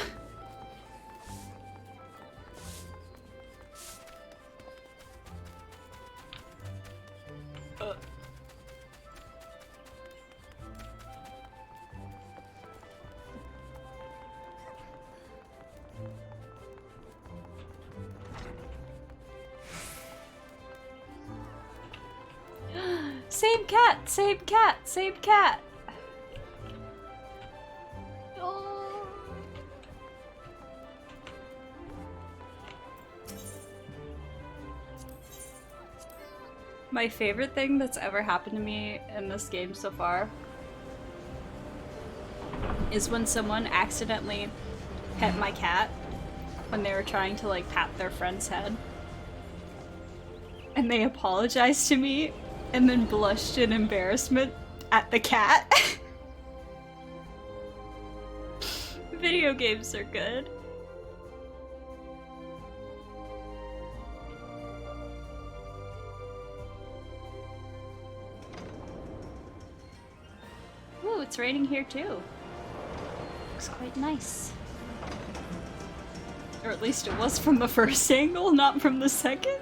Same cat! Same cat! Same cat! Oh. My favorite thing that's ever happened to me in this game so far is when someone accidentally pet my cat when they were trying to like pat their friend's head. And they apologized to me and then blushed in embarrassment at the cat. Video games are good. Ooh, it's raining here too. Looks quite nice. Or at least it was from the first angle, not from the second.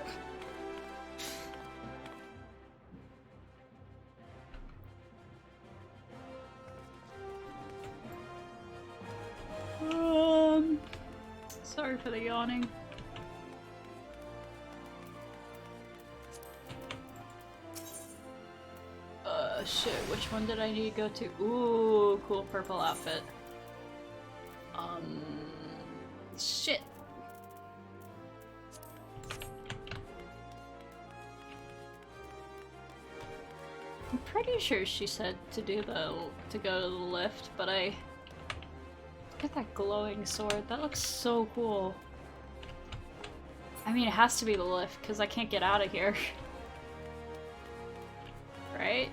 Sorry for the yawning. Shit, which one did I need to go to? Ooh, cool purple outfit. Shit. I'm pretty sure she said to go to the lift, but look at that glowing sword. That looks so cool. I mean, it has to be the lift, because I can't get out of here. Right?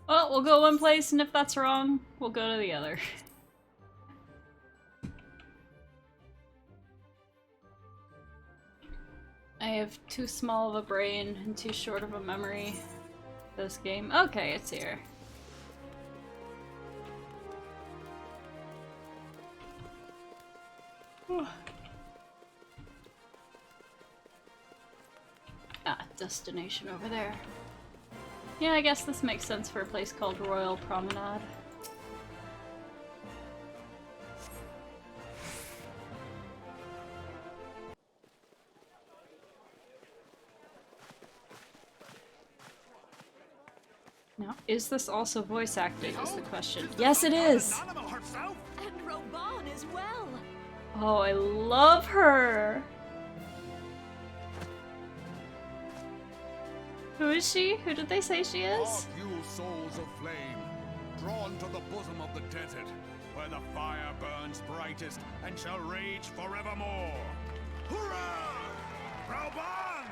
Well, we'll go one place, and if that's wrong, we'll go to the other. I have too small of a brain and too short of a memory. This game. Okay, it's here. Ah, destination over there. Yeah, I guess this makes sense for a place called Royal Promenade. Now, is this also voice acting is the question. Yes, it is! And Roban as well! Oh, I love her! Who is she? Who did they say she is? You souls of flame, drawn to the bosom of the desert, where the fire burns brightest and shall rage forevermore. Hurrah! Rauban!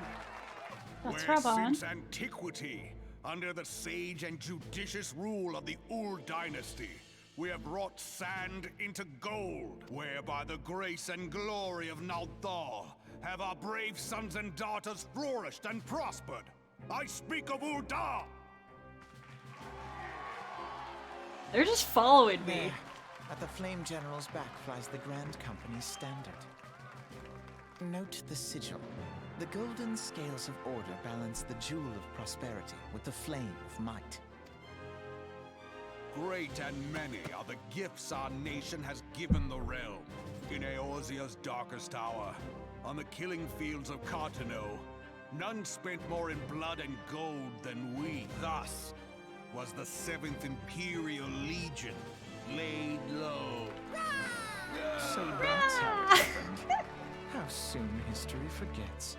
That's Where Raban. since antiquity, under the sage and judicious rule of the Ur dynasty, we have wrought sand into gold, where by the grace and glory of Nalthal have our brave sons and daughters flourished and prospered. I speak of Ulda! They're just following me. There, at the Flame General's back flies the Grand Company's standard. Note the sigil. The golden scales of order balance the jewel of prosperity with the flame of might. great and many are the gifts our nation has given the realm. In Eorzea's darkest hour, on the killing fields of Cartano, none spent more in blood and gold than we. Thus was the 7th Imperial Legion laid low. So that's how it happened. How soon history forgets.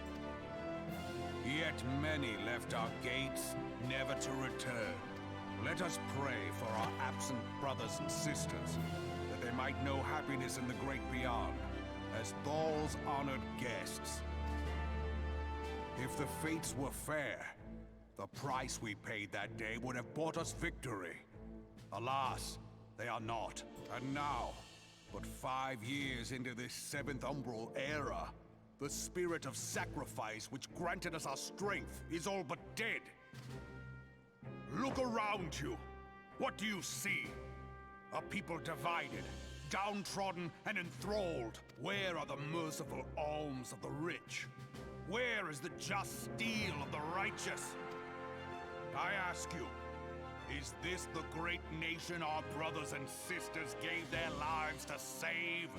Yet many left our gates, never to return. Let us pray for our absent brothers and sisters, that they might know happiness in the great beyond, as Thal's honored guests. If the fates were fair, the price we paid that day would have bought us victory. Alas, they are not. And now, but 5 years into this 7th Umbral era, the spirit of sacrifice which granted us our strength is all but dead. Look around you. What do you see? A people divided, downtrodden and enthralled. Where are the merciful alms of the rich? Where is the just steel of the righteous? I ask you, is this the great nation our brothers and sisters gave their lives to save?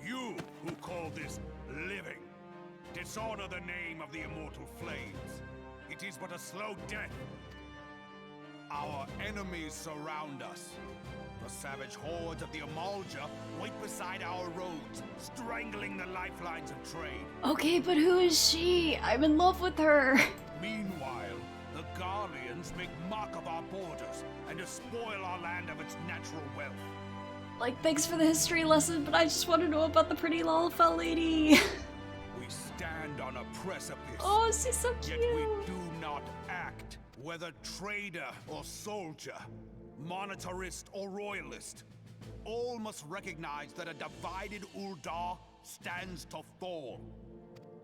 You who call this living, dishonor the name of the immortal flames. It is but a slow death. Our enemies surround us. The savage hordes of the Amalja wait beside our roads, strangling the lifelines of trade. Okay, but who is she? I'm in love with her. Meanwhile, the Garleans make mock of our borders and despoil our land of its natural wealth. Like, thanks for the history lesson, but I just want to know about the pretty Lalafell lady. We stand on a precipice. Oh, she's so cute. Yet we do not act. Whether trader or soldier, monetarist or royalist, all must recognize that a divided Uldar stands to fall.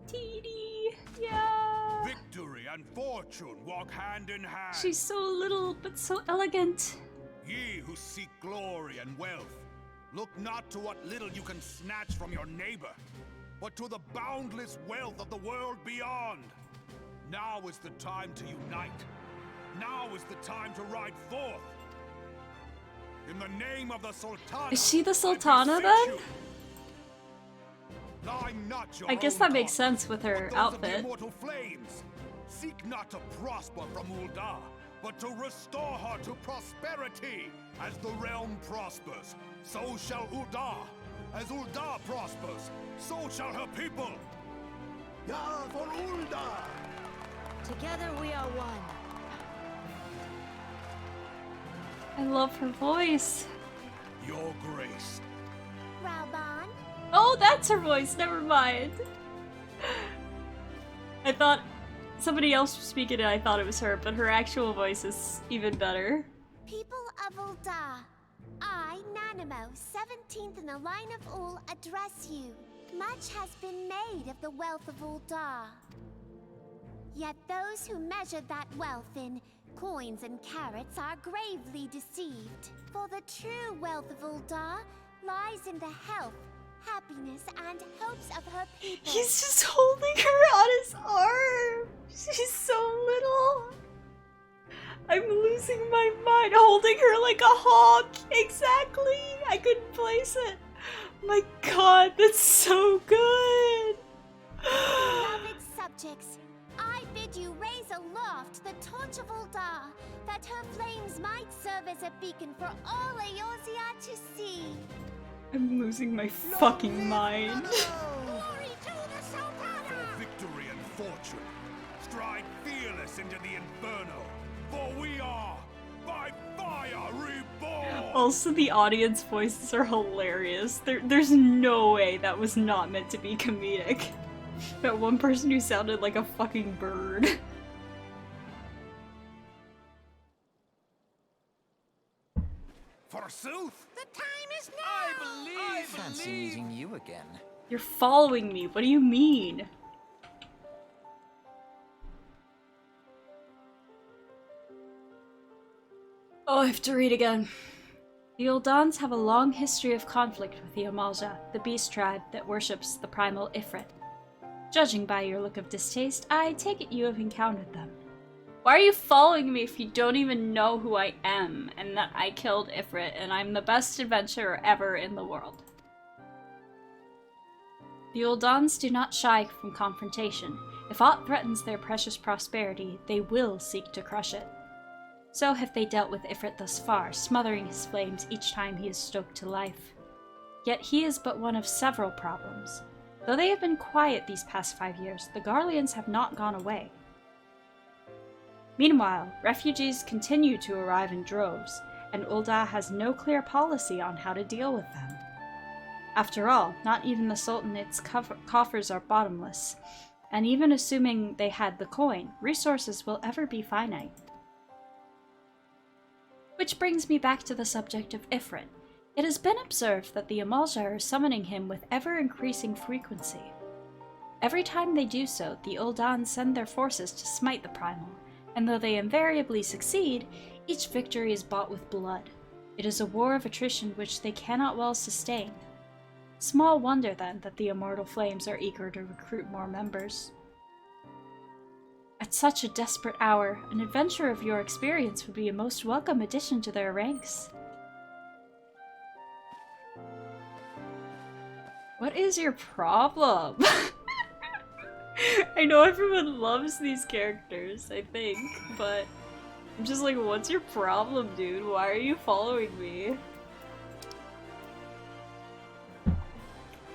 Teeny, yeah. Victory and fortune walk hand in hand. She's so little, but so elegant. Ye who seek glory and wealth, look not to what little you can snatch from your neighbor, but to the boundless wealth of the world beyond. Now is the time to unite. Now is the time to ride forth. In the name of the Sultana. Is she the Sultana then? I'm not your I guess own that makes cause, sense with her but those of the outfit. immortal flames. Seek not to prosper from Uldar, but to restore her to prosperity. As the realm prospers, so shall Uldar. As Uldar prospers, so shall her people. Ya for Uldar! Together we are one. I love her voice. Your grace. Rauban? Oh, that's her voice. Never mind. I thought somebody else was speaking and I thought it was her, but her actual voice is even better. People of Uldar, I, Nanamo, 17th in the line of Ul, address you. Much has been made of the wealth of Uldar. Yet those who measure that wealth in coins and carats are gravely deceived. For the true wealth of Uldar lies in the health, happiness, and hopes of her people. He's just holding her on his arm. She's so little. I'm losing my mind. Holding her like a hawk. Exactly. I couldn't place it. My god, that's so good. Beloved subjects, I bid you raise aloft the torch of Uldar, that her flames might serve as a beacon for all Eorzea to see. I'm losing my fucking mind. Glory to the Sultana! For victory and fortune, stride fearless into the Inferno, for we are, by fire, reborn! Also, the audience voices are hilarious. There's no way that was not meant to be comedic. That one person who sounded like a fucking bird. Forsooth! The time is now! I fancy meeting you again. You're following me. What do you mean? Oh, I have to read again. The Uldans have a long history of conflict with the Amalja, the beast tribe that worships the primal Ifrit. Judging by your look of distaste, I take it you have encountered them. Why are you following me if you don't even know who I am and that I killed Ifrit and I'm the best adventurer ever in the world? The Uldans do not shy from confrontation. If aught threatens their precious prosperity, they will seek to crush it. So have they dealt with Ifrit thus far, smothering his flames each time he is stoked to life. Yet he is but one of several problems. Though they have been quiet these past 5 years, the Garleans have not gone away. Meanwhile, refugees continue to arrive in droves, and Ul'dah has no clear policy on how to deal with them. After all, not even the Sultanate's coffers are bottomless, and even assuming they had the coin, resources will ever be finite. Which brings me back to the subject of Ifrit. It has been observed that the Amalja are summoning him with ever-increasing frequency. Every time they do so, the Ul'dan send their forces to smite the Primal, and though they invariably succeed, each victory is bought with blood. It is a war of attrition which they cannot well sustain. Small wonder, then, that the Immortal Flames are eager to recruit more members. At such a desperate hour, an adventurer of your experience would be a most welcome addition to their ranks. What is your problem? I know everyone loves these characters, I think, but I'm just like, what's your problem, dude? Why are you following me?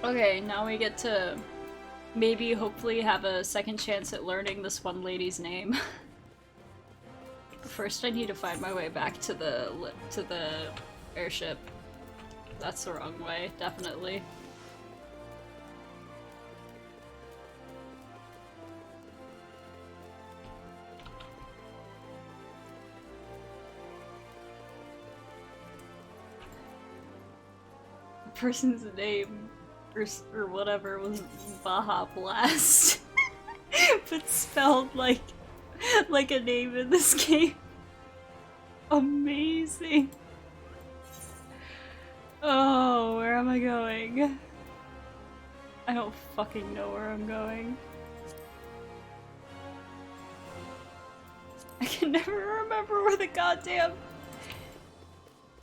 Okay, now we get to maybe hopefully have a second chance at learning this one lady's name. But first I need to find my way back to the airship. That's the wrong way, definitely. The person's name or whatever was Baja Blast, but spelled like a name in this game. Amazing. Oh, where am I going? I don't fucking know where I'm going. I can never remember where the goddamn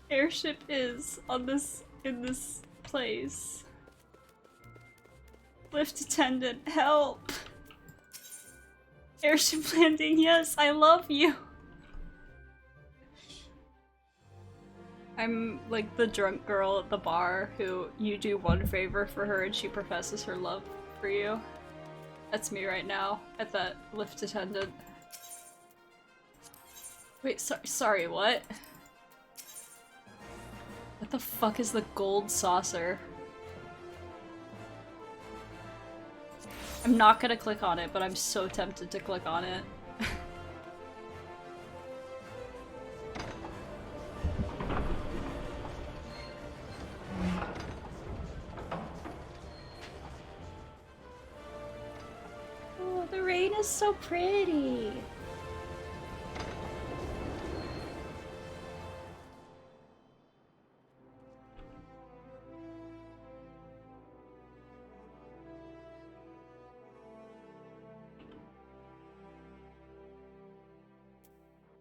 airship is in this place. Lift attendant, help! Airship landing, yes, I love you! I'm like the drunk girl at the bar who you do one favor for her and she professes her love for you. That's me right now, at that lift attendant. Wait, sorry, what? What the fuck is the gold saucer? I'm not gonna click on it, but I'm so tempted to click on it. Oh, the rain is so pretty.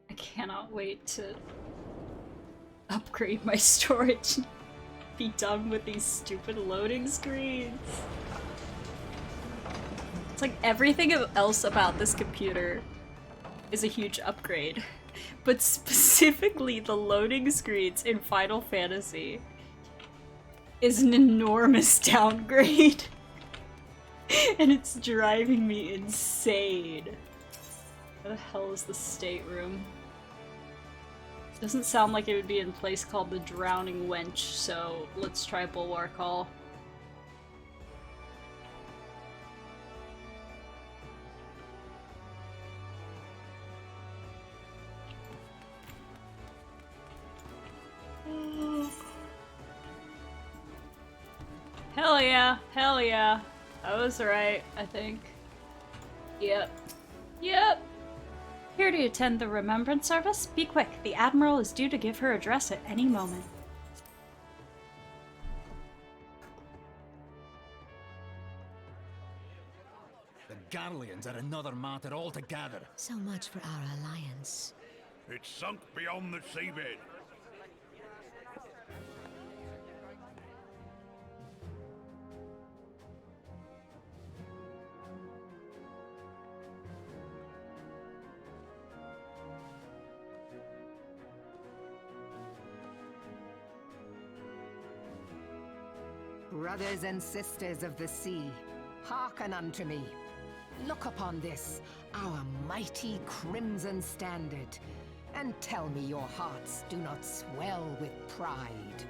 I cannot wait to upgrade my storage and be done with these stupid loading screens. It's like everything else about this computer is a huge upgrade, but specifically the loading screens in Final Fantasy is an enormous downgrade. And it's driving me insane. Where the hell is the stateroom? Doesn't sound like it would be in a place called the Drowning Wench, so let's try Bulwark Hall. Hell yeah, hell yeah. I was right, I think. Yep. Yep! Here to attend the remembrance service? Be quick, the Admiral is due to give her address at any moment. The Garleans are another matter altogether. So much for our alliance. It's sunk beyond the seabed. Brothers and sisters of the sea, hearken unto me. Look upon this, our mighty crimson standard, and tell me your hearts do not swell with pride.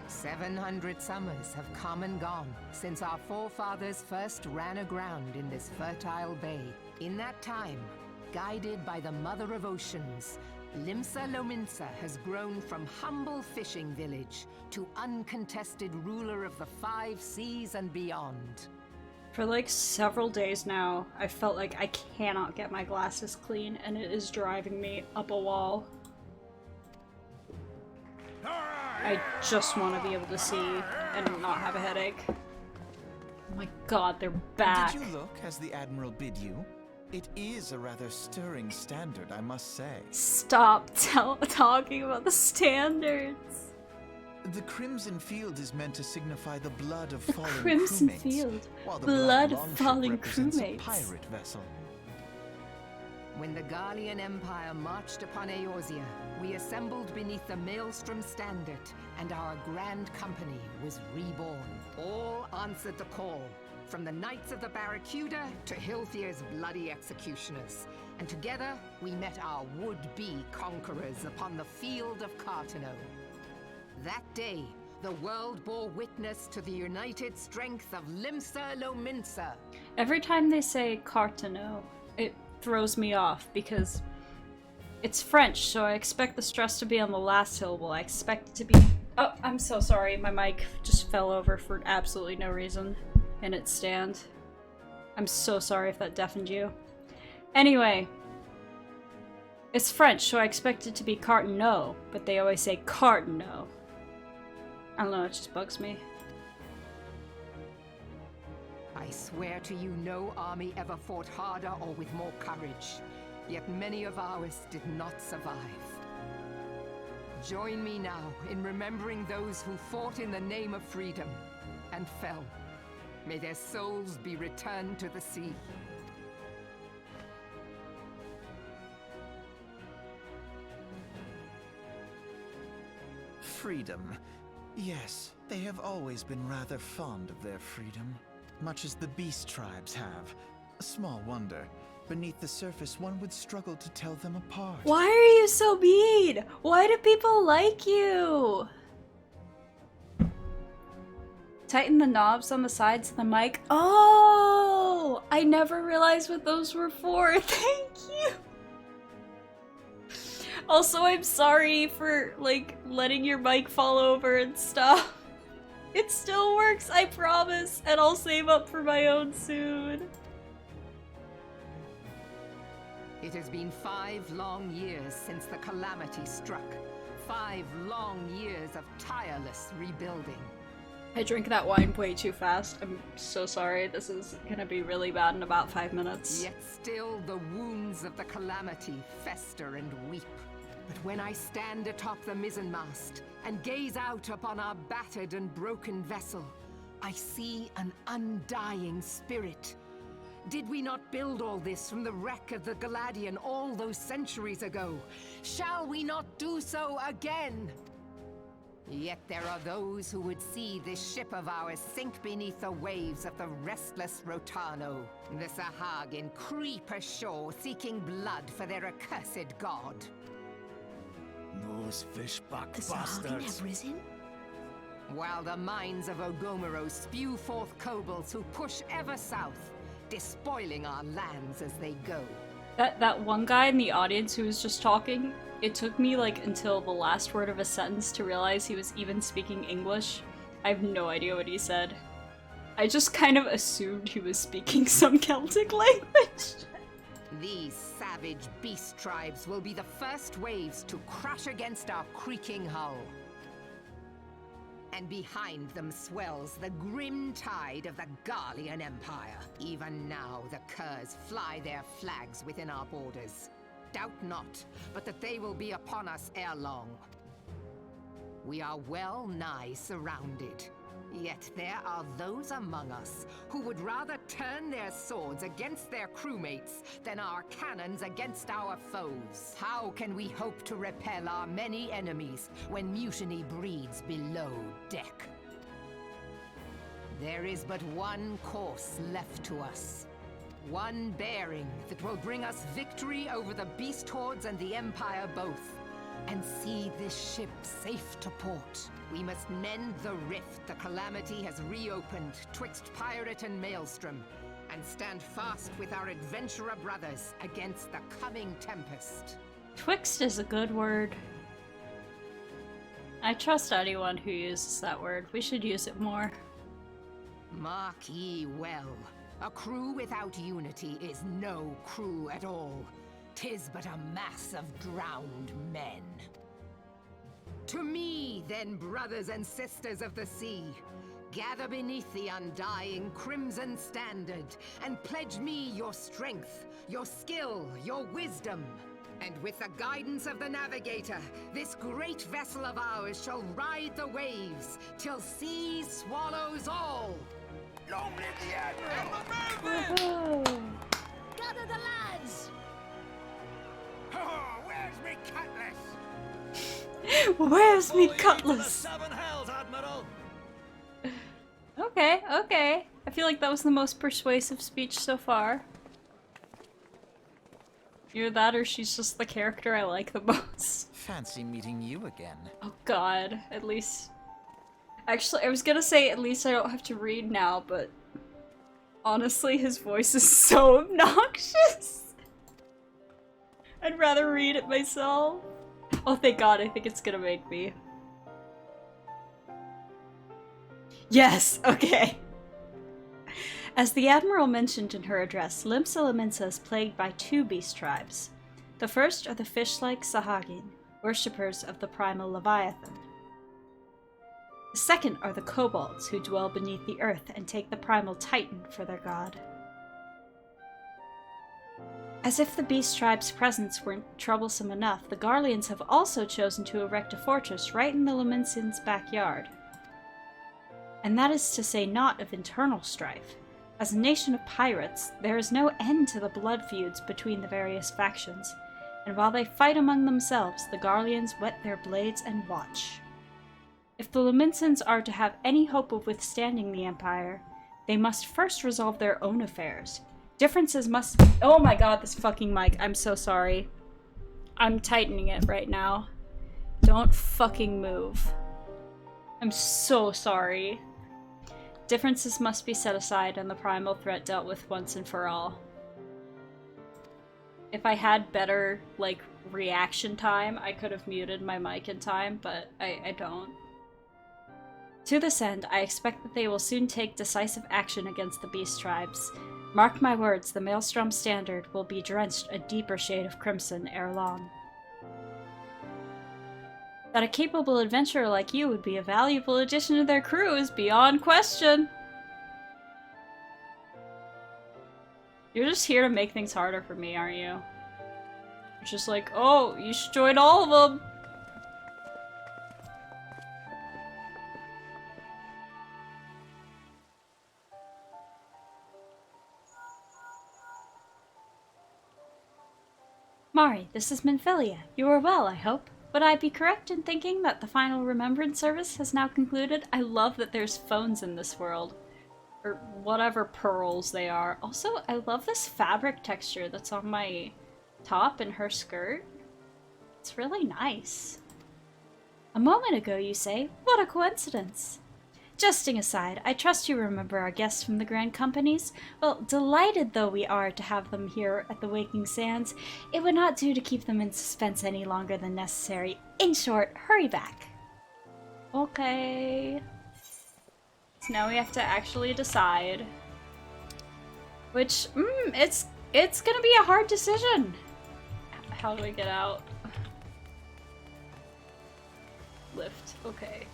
"700 summers have come and gone since our forefathers first ran aground in this fertile bay. In that time, guided by the Mother of Oceans, Limsa Lominsa has grown from humble fishing village to uncontested ruler of the 5 seas and beyond. For like several days now, I felt like I cannot get my glasses clean, and it is driving me up a wall. I just want to be able to see and not have a headache. Oh my god, they're back. Did you look as the Admiral bid you? It is a rather stirring standard, I must say. Stop talking about the standards. The Crimson Field is meant to signify the blood of fallen Crimson crewmates, Field. while the Blood Black of Longship fallen represents a crewmates. pirate vessel. When the Garlean Empire marched upon Eorzea, we assembled beneath the Maelstrom Standard, and our grand company was reborn. All answered the call, from the Knights of the Barracuda to Hilthier's bloody executioners. And together, we met our would-be conquerors upon the field of Cartano. That day, the world bore witness to the united strength of Limsa Lominsa. Every time they say Cartano, it throws me off because it's French, so I expect the stress to be on the last syllable. I expect it to be... Oh, I'm so sorry. My mic just fell over for absolutely no reason in its stand. I'm so sorry if that deafened you. Anyway, it's French, so I expect it to be Cartano, but they always say Cartano. I don't know, it just bugs me. I swear to you, no army ever fought harder or with more courage. Yet many of ours did not survive. Join me now in remembering those who fought in the name of freedom and fell. May their souls be returned to the sea. Freedom. Yes, they have always been rather fond of their freedom. Much as the beast tribes have. Small wonder. Beneath the surface, one would struggle to tell them apart. Why are you so mean? Why do people like you? Tighten the knobs on the sides of the mic. Oh! I never realized what those were for. Thank you! Also, I'm sorry for, like, letting your mic fall over and stuff. It still works, I promise, and I'll save up for my own soon. It has been 5 long years since the calamity struck. 5 long years of tireless rebuilding. I drank that wine way too fast. I'm so sorry. This is gonna be really bad in about 5 minutes. Yet still the wounds of the calamity fester and weep. But when I stand atop the mizzenmast and gaze out upon our battered and broken vessel, I see an undying spirit. Did we not build all this from the wreck of the Galadian all those centuries ago? Shall we not do so again? Yet there are those who would see this ship of ours sink beneath the waves of the restless Rotano. The Sahagin creep ashore seeking blood for their accursed god. Those fishback The Sahagin bastards. have risen? While the mines of Ogomero spew forth kobolds who push ever south, despoiling our lands as they go. That one guy in the audience who was just talking, it took me like until the last word of a sentence to realize he was even speaking English. I have no idea what he said. I just kind of assumed he was speaking some Celtic language. These savage beast tribes will be the first waves to crash against our creaking hull. And behind them swells the grim tide of the Garlean Empire. Even now, the Curs fly their flags within our borders. Doubt not, but that they will be upon us ere long. We are well nigh surrounded. Yet there are those among us who would rather turn their swords against their crewmates than our cannons against our foes. How can we hope to repel our many enemies when mutiny breeds below deck? There is but one course left to us. One bearing that will bring us victory over the beast hordes and the Empire both, and see this ship safe to port. We must mend the rift the Calamity has reopened twixt pirate and maelstrom, and stand fast with our adventurer brothers against the coming tempest. Twixt is a good word. I trust anyone who uses that word. We should use it more. Mark ye well. A crew without unity is no crew at all. 'Tis but a mass of drowned men. To me, then, brothers and sisters of the sea, gather beneath the undying crimson standard, and pledge me your strength, your skill, your wisdom. And with the guidance of the navigator, this great vessel of ours shall ride the waves, till sea swallows all. Long live the Admiral! Woohoo! Gather the lads! Oh, where's me cutlass? Where's me Follow you to the cutlass? Seven Hells, Admiral! Okay, okay. I feel like that was the most persuasive speech so far. Either that or she's just the character I like the most. Fancy meeting you again. Oh god, at least... Actually, I was gonna say at least I don't have to read now, but... Honestly, his voice is so obnoxious! I'd rather read it myself. Oh, thank god, I think it's gonna make me. Yes, okay. As the Admiral mentioned in her address, Limsa Lominsa is plagued by two beast tribes. The first are the fish-like Sahagin, worshippers of the primal Leviathan. The second are the kobolds, who dwell beneath the earth and take the primal Titan for their god. As if the beast tribe's presence weren't troublesome enough, the Garleans have also chosen to erect a fortress right in the Lominsians' backyard. And that is to say naught of internal strife. As a nation of pirates, there is no end to the blood feuds between the various factions, and while they fight among themselves, the Garleans whet their blades and watch. If the Lominsans are to have any hope of withstanding the Empire, they must first resolve their own affairs. Differences must— Oh my god, this fucking mic. I'm so sorry. I'm tightening it right now. Don't fucking move. I'm so sorry. Differences must be set aside and the primal threat dealt with once and for all. If I had better, like, reaction time, I could have muted my mic in time, but I don't. To this end, I expect that they will soon take decisive action against the beast tribes. Mark my words, the Maelstrom Standard will be drenched a deeper shade of crimson ere long. That a capable adventurer like you would be a valuable addition to their crew is beyond question. You're just here to make things harder for me, aren't you? You're just like, oh, you should join all of them. Mari, this is Minfilia. You are well, I hope. Would I be correct in thinking that the final remembrance service has now concluded? I love that there's phones in this world. Or whatever pearls they are. Also, I love this fabric texture that's on my top and her skirt. It's really nice. A moment ago, you say? What a coincidence. Jesting aside, I trust you remember our guests from the Grand Companies. Well, delighted though we are to have them here at the Waking Sands, it would not do to keep them in suspense any longer than necessary. In short, hurry back. Okay. So now we have to actually decide. Which, it's gonna be a hard decision. How do we get out? Lift, okay.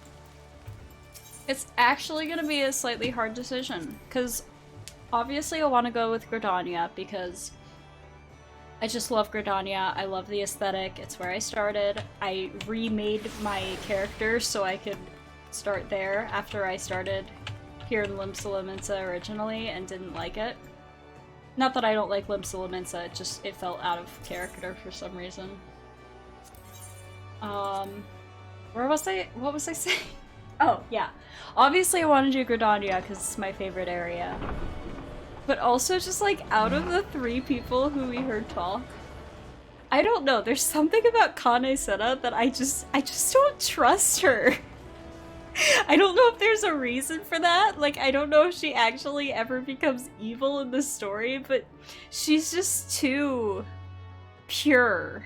It's actually gonna be a slightly hard decision, because obviously I want to go with Gridania because I just love Gridania. I love the aesthetic. It's where I started. I remade my character so I could start there after I started here in Limsa originally and didn't like it. Not that I don't like Limsa, it felt out of character for some reason. Where was I? What was I saying? Oh, yeah. Obviously I want to do Gridania because it's my favorite area. But also just like out of the 3 people who we heard talk, I don't know, there's something about Kane Sena that I just don't trust her. I don't know if there's a reason for that. Like, I don't know if she actually ever becomes evil in the story, but she's just too pure,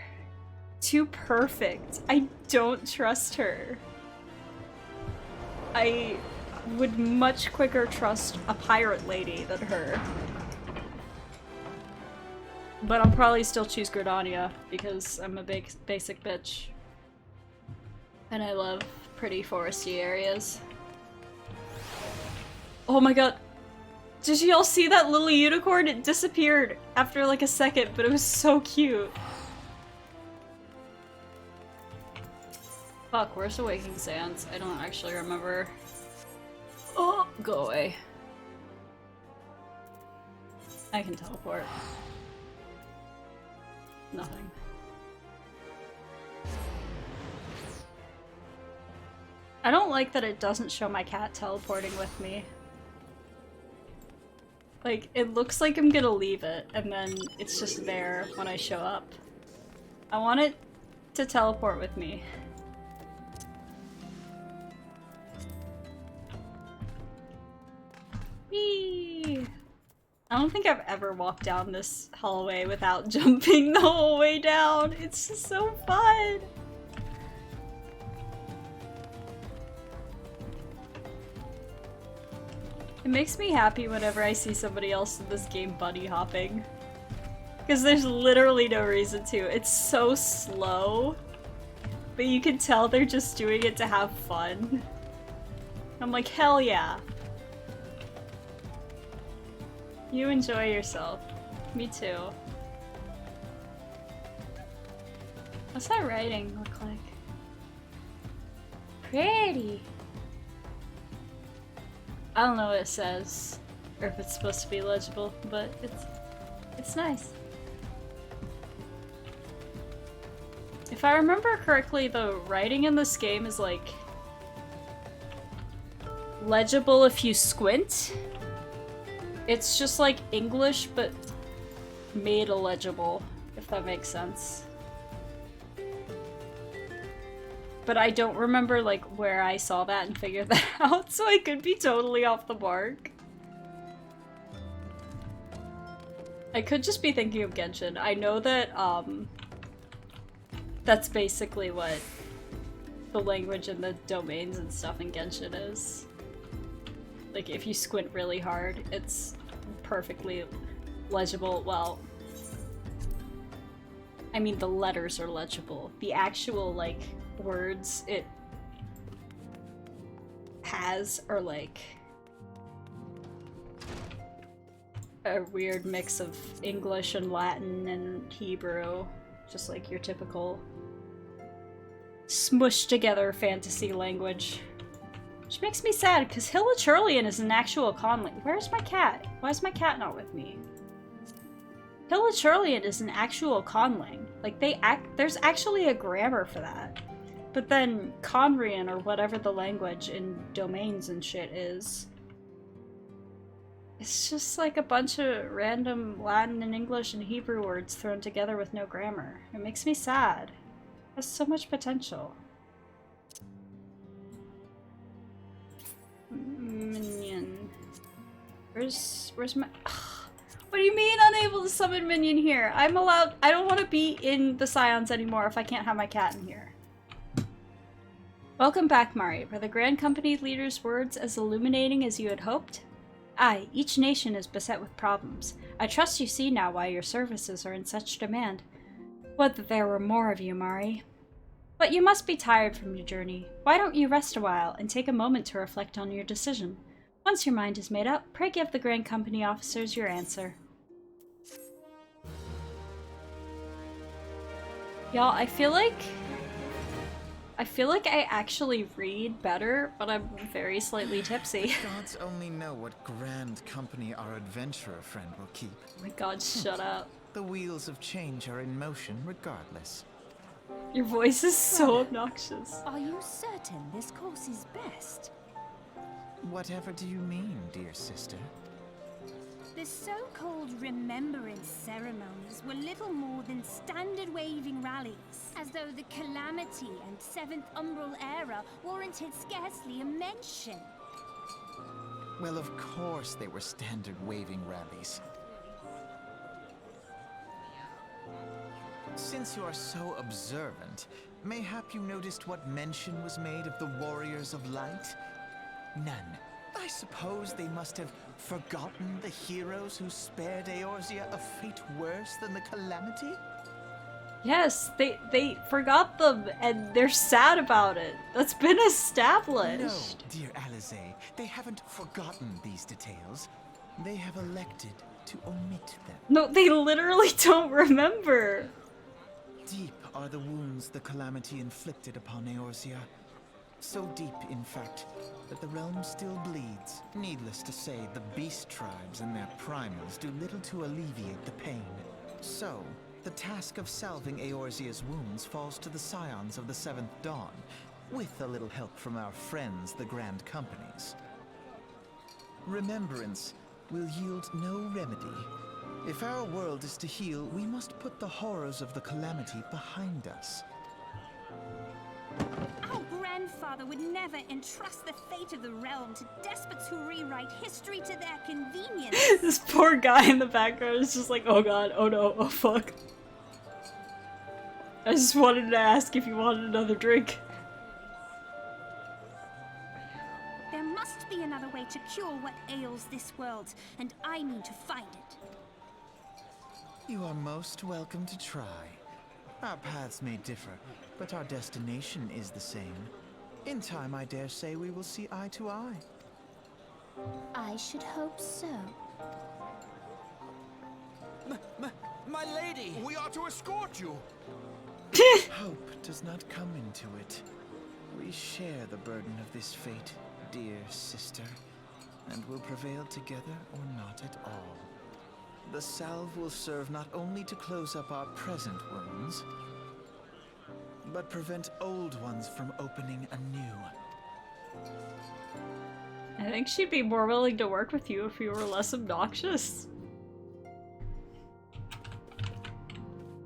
too perfect. I don't trust her. I would much quicker trust a pirate lady than her. But I'll probably still choose Gridania because I'm a big basic bitch. And I love pretty foresty areas. Oh my god. Did you all see that little unicorn? It disappeared after like a second, but it was so cute. Fuck, where's the Waking Sands? I don't actually remember. Oh, go away. I can teleport. Nothing. I don't like that it doesn't show my cat teleporting with me. Like, it looks like I'm gonna leave it, and then it's just there when I show up. I want it to teleport with me. Whee! I don't think I've ever walked down this hallway without jumping the whole way down. It's just so fun! It makes me happy whenever I see somebody else in this game bunny hopping. Because there's literally no reason to. It's so slow, but you can tell they're just doing it to have fun. I'm like, hell yeah. You enjoy yourself. Me too. What's that writing look like? Pretty. I don't know what it says, or if it's supposed to be legible, but it's nice. If I remember correctly, the writing in this game is like legible if you squint. It's just like English, but made illegible, if that makes sense. But I don't remember like where I saw that and figured that out, so I could be totally off the mark. I could just be thinking of Genshin. I know that that's basically what the language and the domains and stuff in Genshin is. Like, if you squint really hard, it's perfectly legible. Well, I mean, the letters are legible. The actual, like, words it has are, like, a weird mix of English and Latin and Hebrew. Just like your typical smushed together fantasy language. Which makes me sad, because Hilichurlian is an actual conling. Where's my cat? Why is my cat not with me? Hilichurlian is an actual conling. Like, there's actually a grammar for that. But then Conrian, or whatever the language in domains and shit is, it's just like a bunch of random Latin and English and Hebrew words thrown together with no grammar. It makes me sad. It has so much potential. Minion. Where's my... What do you mean unable to summon Minion here? I'm allowed... I don't want to be in the Scions anymore if I can't have my cat in here. Welcome back, Mari. Were the Grand Company leader's words as illuminating as you had hoped? Aye, each nation is beset with problems. I trust you see now why your services are in such demand. Would that there were more of you, Mari. But you must be tired from your journey. Why don't you rest a while and take a moment to reflect on your decision? Once your mind is made up, pray give the Grand Company officers your answer. Y'all, I feel like I actually read better, but I'm very slightly tipsy. The gods only know what Grand Company our adventurer friend will keep. Oh my god, shut up. The wheels of change are in motion regardless. Your voice is so obnoxious. Are you certain this course is best? Whatever do you mean, dear sister? The so-called remembrance ceremonies were little more than standard waving rallies, as though the Calamity and Seventh Umbral era warranted scarcely a mention. Well, of course they were standard waving rallies. Since you are so observant, mayhap you noticed what mention was made of the Warriors of Light? None. I suppose they must have forgotten the heroes who spared Eorzea a fate worse than the Calamity? Yes, they forgot them and they're sad about it. That's been established. No, dear Alize, they haven't forgotten these details. They have elected to omit them. No, they literally don't remember. Deep are the wounds the Calamity inflicted upon Eorzea. So deep, in fact, that the realm still bleeds. Needless to say, the beast tribes and their primals do little to alleviate the pain. So, the task of salving Eorzea's wounds falls to the scions of the Seventh Dawn, with a little help from our friends, the Grand Companies. Remembrance will yield no remedy. If our world is to heal, we must put the horrors of the Calamity behind us. Our grandfather would never entrust the fate of the realm to despots who rewrite history to their convenience. This poor guy in the background is just like, oh god, oh no, oh fuck. I just wanted to ask if you wanted another drink. There must be another way to cure what ails this world, and I mean to find it. You are most welcome to try. Our paths may differ, but our destination is the same. In time, I dare say we will see eye to eye. I should hope so. My lady! We are to escort you. Hope does not come into it. We share the burden of this fate, dear sister, and will prevail together or not at all. The salve will serve not only to close up our present wounds, but prevent old ones from opening anew. I think she'd be more willing to work with you if you were less obnoxious.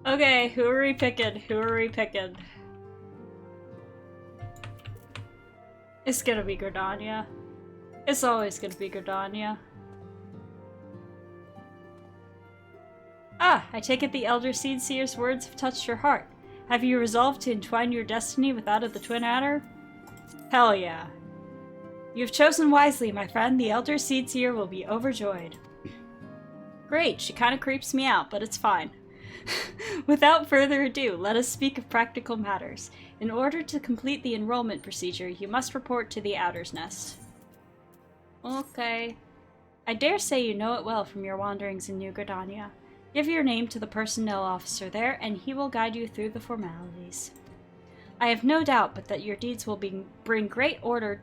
Okay, who are we picking? Who are we picking? It's gonna be Gridania. It's always gonna be Gridania. Ah, I take it the Elder Seedseer's words have touched your heart. Have you resolved to entwine your destiny with that of the Twin Adder? Hell yeah. You've chosen wisely, my friend. The Elder Seedseer will be overjoyed. Great, she kinda creeps me out, but it's fine. Without further ado, let us speak of practical matters. In order to complete the enrollment procedure, you must report to the Adder's Nest. Okay. I dare say you know it well from your wanderings in New Gridania. Give your name to the personnel officer there, and he will guide you through the formalities. I have no doubt but that your deeds will bring great honor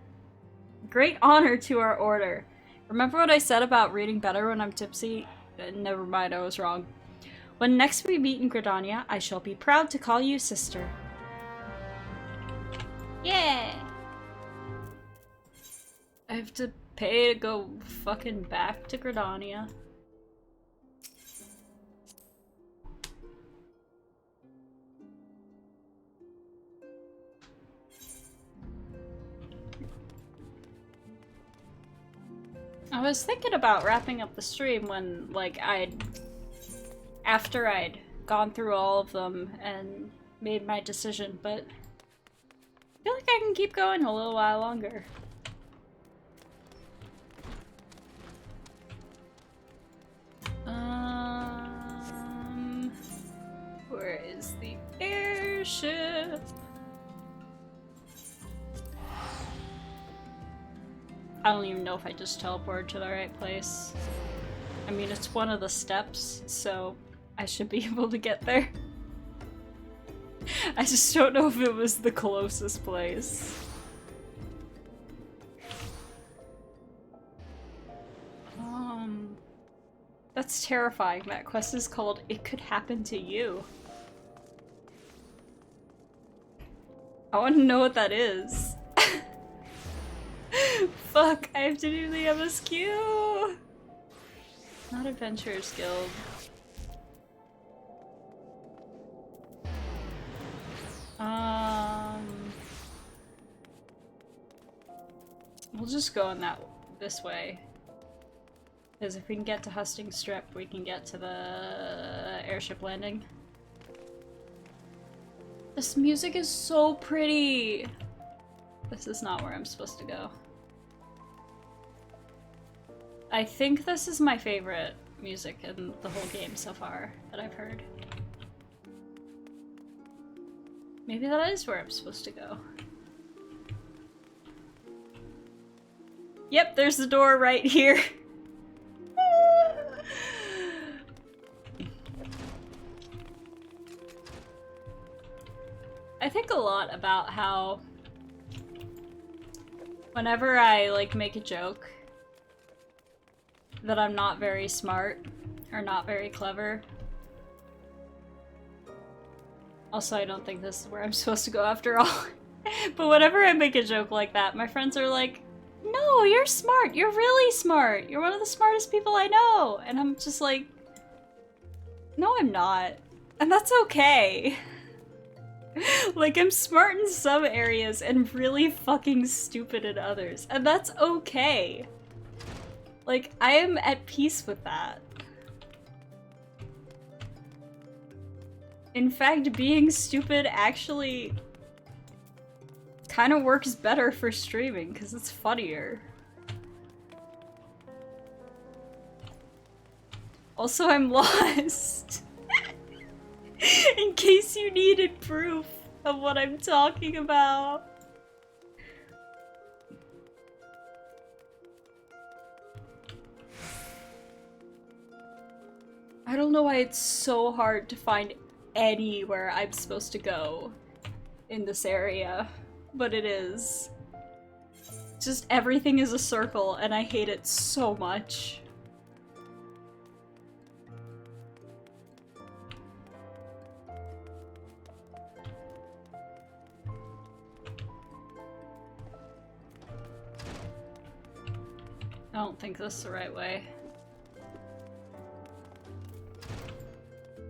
to our order. Remember what I said about reading better when I'm tipsy? Never mind, I was wrong. When next we meet in Gridania, I shall be proud to call you sister. Yeah! I have to pay to go fucking back to Gridania. I was thinking about wrapping up the stream when, like, after I'd gone through all of them and made my decision, but I feel like I can keep going a little while longer. Where is the airship? I don't even know if I just teleported to the right place. I mean, it's one of the steps, so I should be able to get there. I just don't know if it was the closest place. That's terrifying. That quest is called It Could Happen to You. I want to know what that is. Fuck, I have to do the MSQ! Not Adventurers Guild. We'll just go in this way. Because if we can get to Husting Strip, we can get to the airship landing. This music is so pretty! This is not where I'm supposed to go. I think this is my favorite music in the whole game so far that I've heard. Maybe that is where I'm supposed to go. Yep, there's the door right here. I think a lot about how whenever I like make a joke that I'm not very smart or not very clever. Also, I don't think this is where I'm supposed to go after all. But whenever I make a joke like that, my friends are like, no, you're smart. You're really smart. You're one of the smartest people I know. And I'm just like, no, I'm not. And that's okay. Like, I'm smart in some areas and really fucking stupid in others. And that's okay. Like, I am at peace with that. In fact, being stupid actually kind of works better for streaming because it's funnier. Also, I'm lost. In case you needed proof of what I'm talking about. I don't know why it's so hard to find anywhere I'm supposed to go in this area, but it is. Just everything is a circle and I hate it so much. I don't think this is the right way.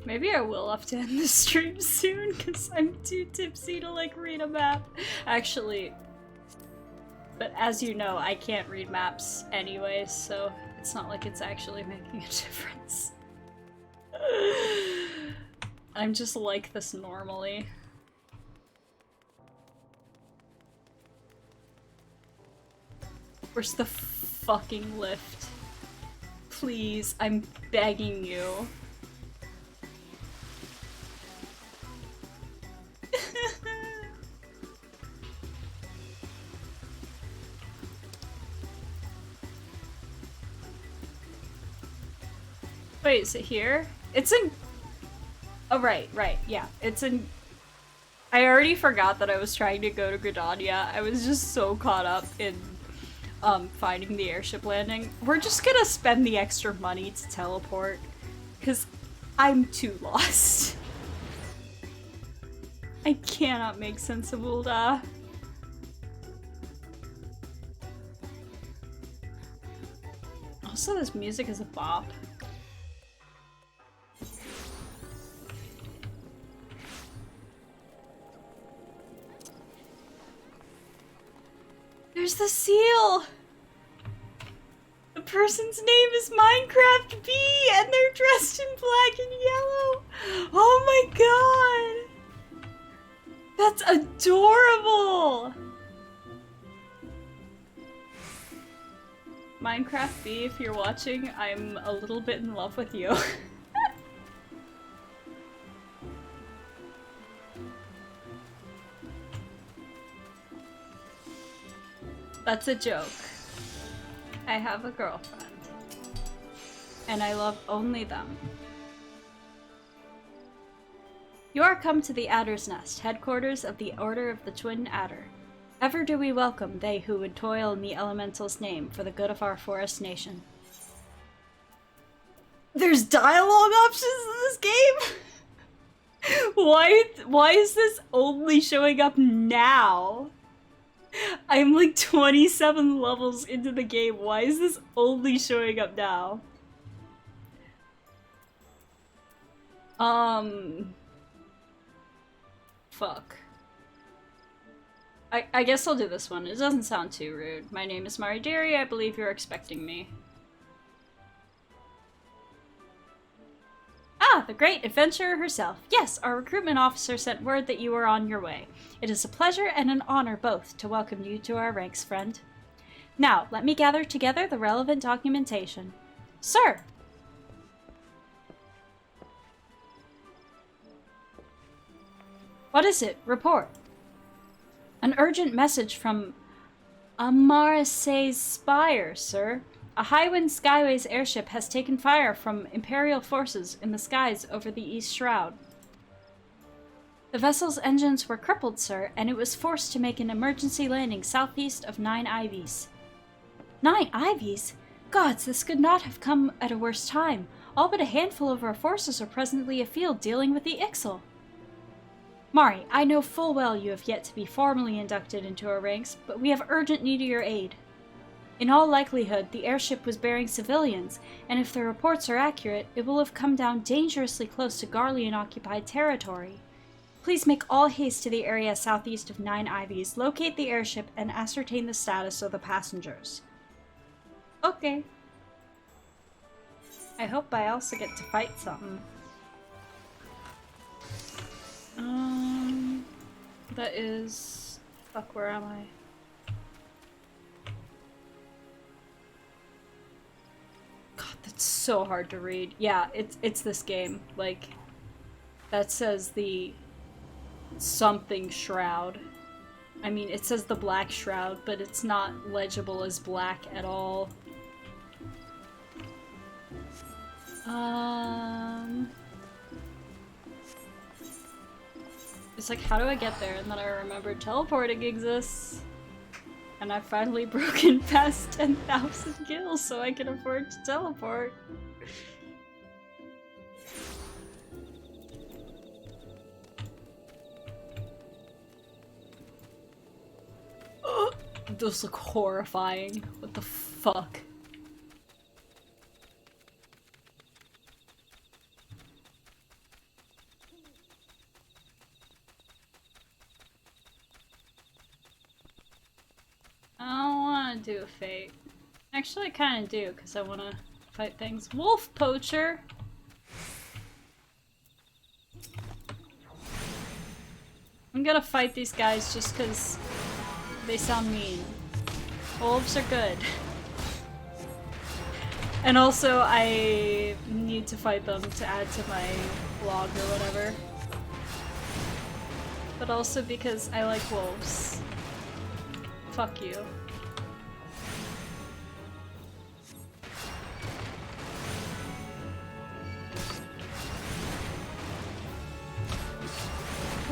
Maybe I will have to end the stream soon because I'm too tipsy to like read a map. Actually, but as you know, I can't read maps anyway, so it's not like it's actually making a difference. I'm just like this normally. Where's the fucking lift? Please, I'm begging you. Wait, is it here? It's in... Oh, right, yeah. It's in... I already forgot that I was trying to go to Gridania. I was just so caught up in finding the airship landing. We're just gonna spend the extra money to teleport, because I'm too lost. I cannot make sense of Ulda. Also, this music is a bop. There's the seal! The person's name is Minecraft B, and they're dressed in black and yellow! Oh my god! That's adorable! Minecraft B, if you're watching, I'm a little bit in love with you. That's a joke. I have a girlfriend. And I love only them. You are come to the Adder's Nest, headquarters of the Order of the Twin Adder. Ever do we welcome they who would toil in the Elemental's name for the good of our forest nation. There's dialogue options in this game? Why is this only showing up now? I'm like 27 levels into the game. Why is this only showing up now? Fuck. I guess I'll do this one. It doesn't sound too rude. My name is Mari Derry. I believe you're expecting me. Ah, the great adventurer herself. Yes, our recruitment officer sent word that you are on your way. It is a pleasure and an honor both to welcome you to our ranks, friend. Now, let me gather together the relevant documentation. Sir! What is it? Report. An urgent message from Amarse's Spire, sir. A Highwind Skyways airship has taken fire from Imperial forces in the skies over the East Shroud. The vessel's engines were crippled, sir, and it was forced to make an emergency landing southeast of 9 Ivies. 9 Ivies? Gods, this could not have come at a worse time. All but a handful of our forces are presently afield dealing with the Ixal. Mari, I know full well you have yet to be formally inducted into our ranks, but we have urgent need of your aid. In all likelihood, the airship was bearing civilians, and if the reports are accurate, it will have come down dangerously close to Garlean-occupied territory. Please make all haste to the area southeast of 9 Ivies, locate the airship, and ascertain the status of the passengers. Okay. I hope I also get to fight something. That is... Fuck, where am I? God, that's so hard to read. Yeah, it's this game. Like, that says the something shroud. I mean, it says the black shroud, but it's not legible as black at all. It's like, how do I get there? And then I remembered teleporting exists. And I've finally broken past 10,000 kills so I can afford to teleport. Those look horrifying. What the fuck? I don't want to do a fate. Actually, I kind of do, because I want to fight things. Wolf Poacher! I'm gonna fight these guys just because they sound mean. Wolves are good. And also, I need to fight them to add to my vlog or whatever. But also because I like wolves. Fuck you.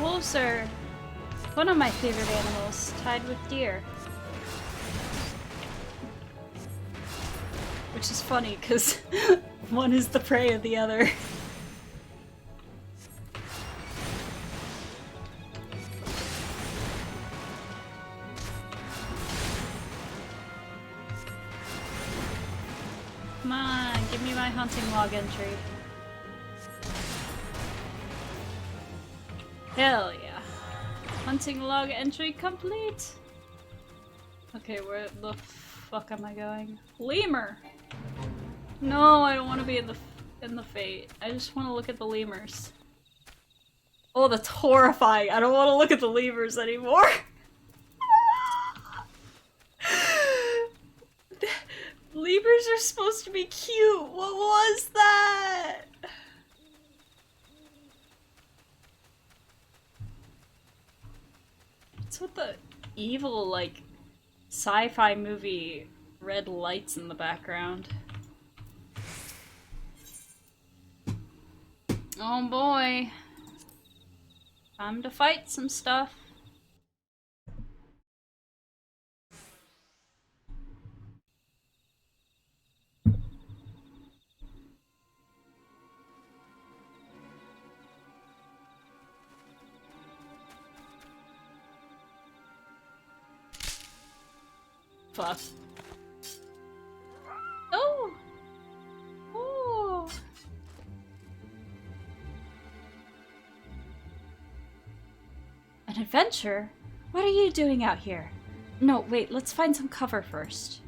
Wolves are one of my favorite animals, tied with deer. Which is funny, because one is the prey of the other. Come on, give me my hunting log entry. Hell yeah. Hunting log entry complete! Okay, where the fuck am I going? Lemur! No, I don't want to be in the fate. I just want to look at the lemurs. Oh, that's horrifying. I don't want to look at the lemurs anymore. Lemurs are supposed to be cute. What was that? What's with the evil, like, sci-fi movie red lights in the background. Oh boy. Time to fight some stuff. Fuck. Oh! Oh! An adventure? What are you doing out here? No, wait, let's find some cover first.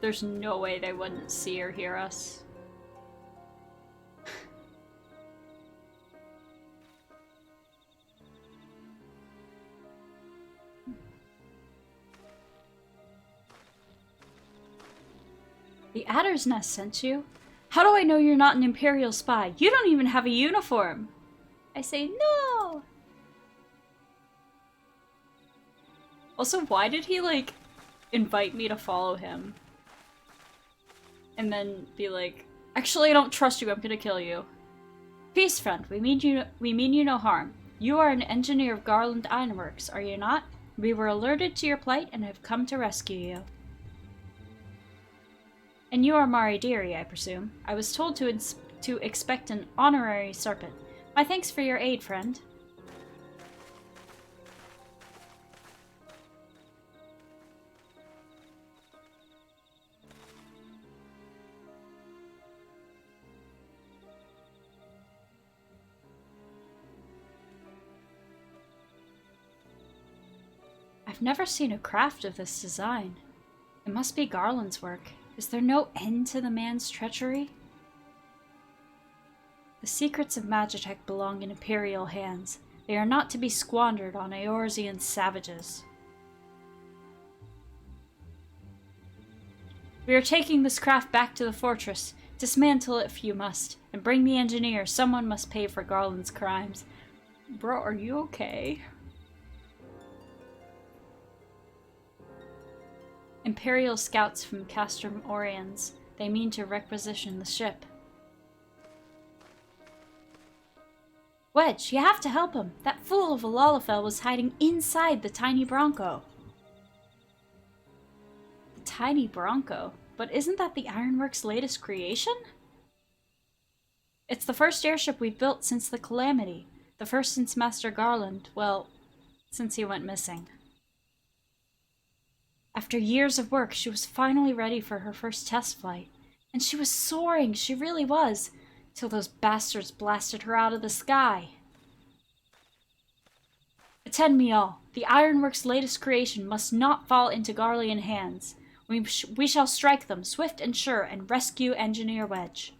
There's no way they wouldn't see or hear us. The Adder's Nest sent you? How do I know you're not an Imperial spy? You don't even have a uniform! I say no! Also, why did he, like, invite me to follow him? And then be like, actually, I don't trust you, I'm gonna kill you. Peace, friend, we mean you no harm. You are an engineer of Garland Ironworks, are you not? We were alerted to your plight and have come to rescue you. And you are Mari Deary, I presume. I was told to expect an honorary serpent. My thanks for your aid, friend. I've never seen a craft of this design. It must be Garland's work. Is there no end to the man's treachery? The secrets of Magitech belong in Imperial hands. They are not to be squandered on Eorzean savages. We are taking this craft back to the fortress. Dismantle it if you must, and bring the engineer. Someone must pay for Garland's crimes. Bro, are you okay? Imperial scouts from Castrum Oriens. They mean to requisition the ship. Wedge, you have to help him. That fool of a Lalafell was hiding inside the tiny Bronco. The tiny Bronco? But isn't that the Ironworks' latest creation? It's the first airship we've built since the Calamity. The first since Master Garland, well, since he went missing. After years of work, she was finally ready for her first test flight. And she was soaring, she really was, till those bastards blasted her out of the sky. Attend me all. The Ironworks' latest creation must not fall into Garlean hands. We shall strike them, swift and sure, and rescue Engineer Wedge.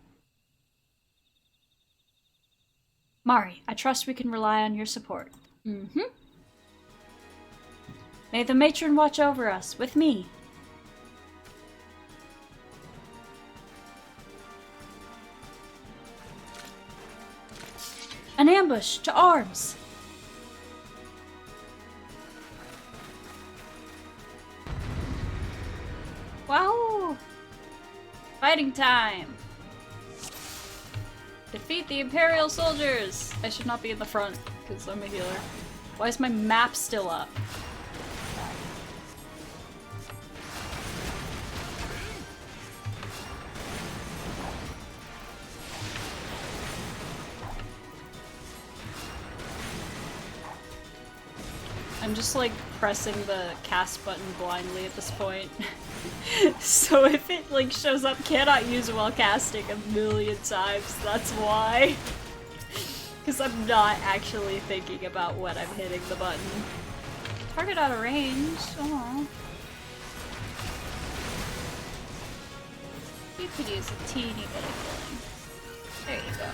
Mari, I trust we can rely on your support. Mm-hmm. May the matron watch over us, with me. An ambush! To arms! Wow! Fighting time! Defeat the Imperial soldiers! I should not be in the front, because I'm a healer. Why is my map still up? I'm just like pressing the cast button blindly at this point. So if it like shows up cannot use while casting a million times, that's why. Because I'm not actually thinking about when I'm hitting the button. Target out of range. Aww. You could use a teeny bit of healing. There you go.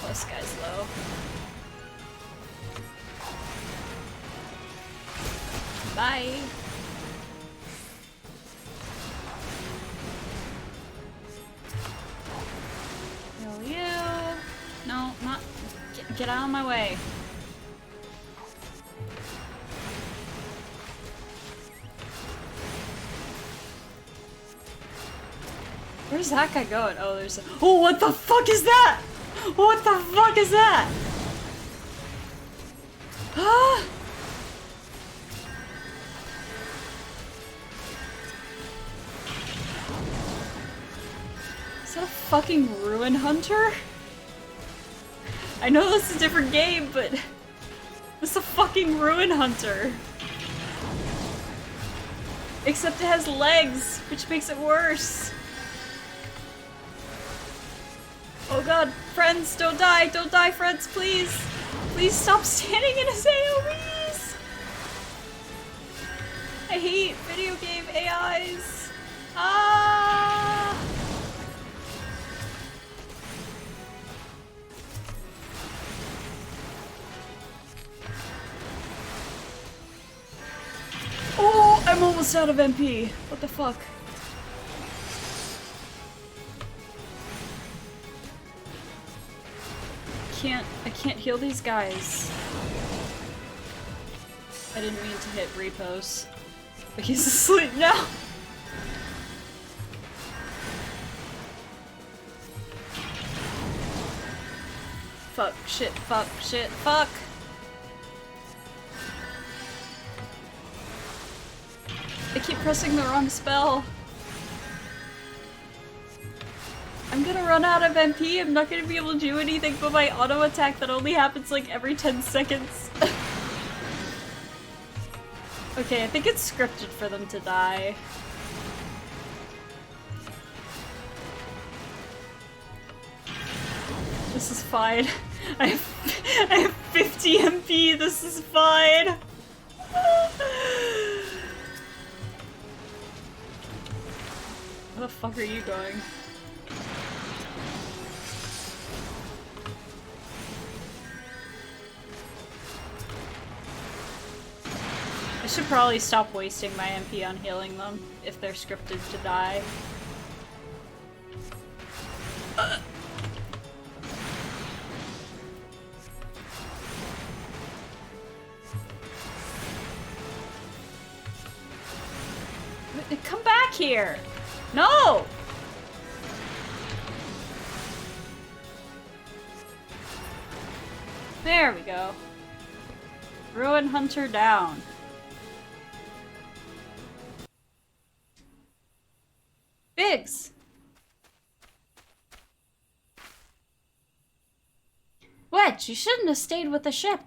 Oh, this guy's low. Bye. Heal you. No, not. Get out of my way. Where's that guy going? Oh, there's a— oh, what the fuck is that? What the fuck is that? Ah! Is that a fucking ruin hunter? I know this is a different game, but this is a fucking ruin hunter. Except it has legs, which makes it worse. Oh god, friends, don't die, friends, please! Please stop standing in his AoEs! I hate video game AIs! Ah! Oh, I'm almost out of MP. What the fuck? I can't heal these guys. I didn't mean to hit repos. But he's asleep now. Fuck, shit, fuck, shit, fuck! I keep pressing the wrong spell. I'm gonna run out of MP, I'm not gonna be able to do anything but my auto attack that only happens like every 10 seconds. Okay, I think it's scripted for them to die. This is fine. I have 50 MP, this is fine! Where the fuck are you going? I should probably stop wasting my MP on healing them if they're scripted to die. Come back here! No! There we go. Ruin Hunter down. Biggs! Wedge, you shouldn't have stayed with the ship.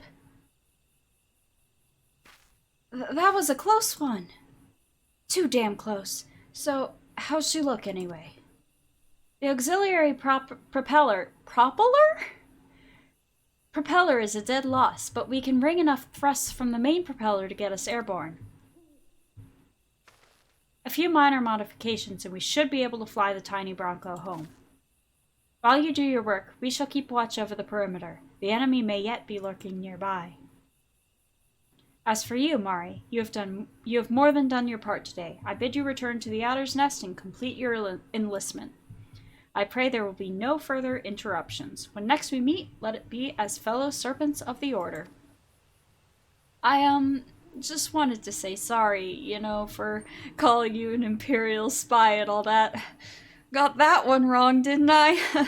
That was a close one. Too damn close. So, how's she look anyway? The auxiliary propeller is a dead loss, but we can wring enough thrust from the main propeller to get us airborne. A few minor modifications and we should be able to fly the tiny Bronco home. While you do your work, we shall keep watch over the perimeter. The enemy may yet be lurking nearby. As for you, Mari, you have more than done your part today. I bid you return to the Adder's Nest and complete your enlistment. I pray there will be no further interruptions. When next we meet, let it be as fellow serpents of the Order. I, just wanted to say sorry, you know, for calling you an Imperial spy and all that. Got that one wrong, didn't I?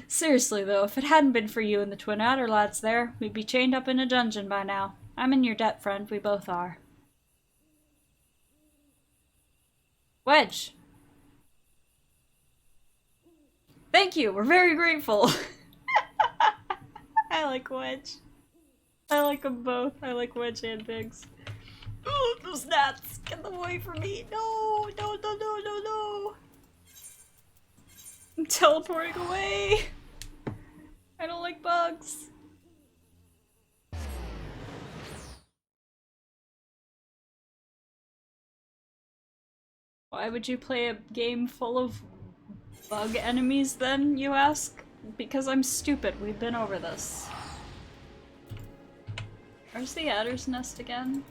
Seriously, though, if it hadn't been for you and the twin Adder lads there, we'd be chained up in a dungeon by now. I'm in your debt, friend. We both are. Wedge. Thank you. We're very grateful. I like Wedge. I like them both. I like Wedge and Biggs. Oh, those gnats. Get them away from me. No, no, no, no, no, no. I'm teleporting away. I don't like bugs. Why would you play a game full of bug enemies then, you ask? Because I'm stupid. We've been over this. Where's the Adder's Nest again?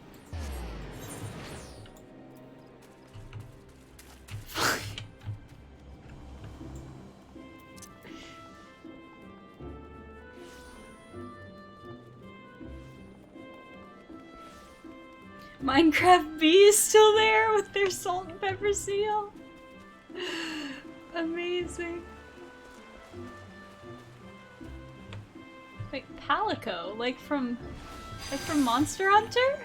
Minecraft Bee is still there with their salt and pepper seal. Amazing. Wait, Palico, like from Monster Hunter?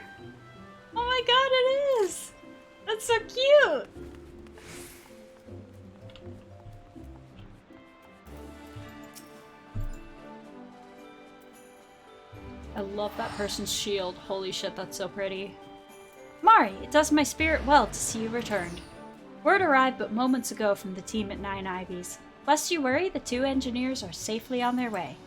Oh my god, it is! That's so cute! I love that person's shield. Holy shit, that's so pretty. Mari, it does my spirit well to see you returned. Word arrived but moments ago from the team at Nine Ivies. Lest you worry, the 2 engineers are safely on their way.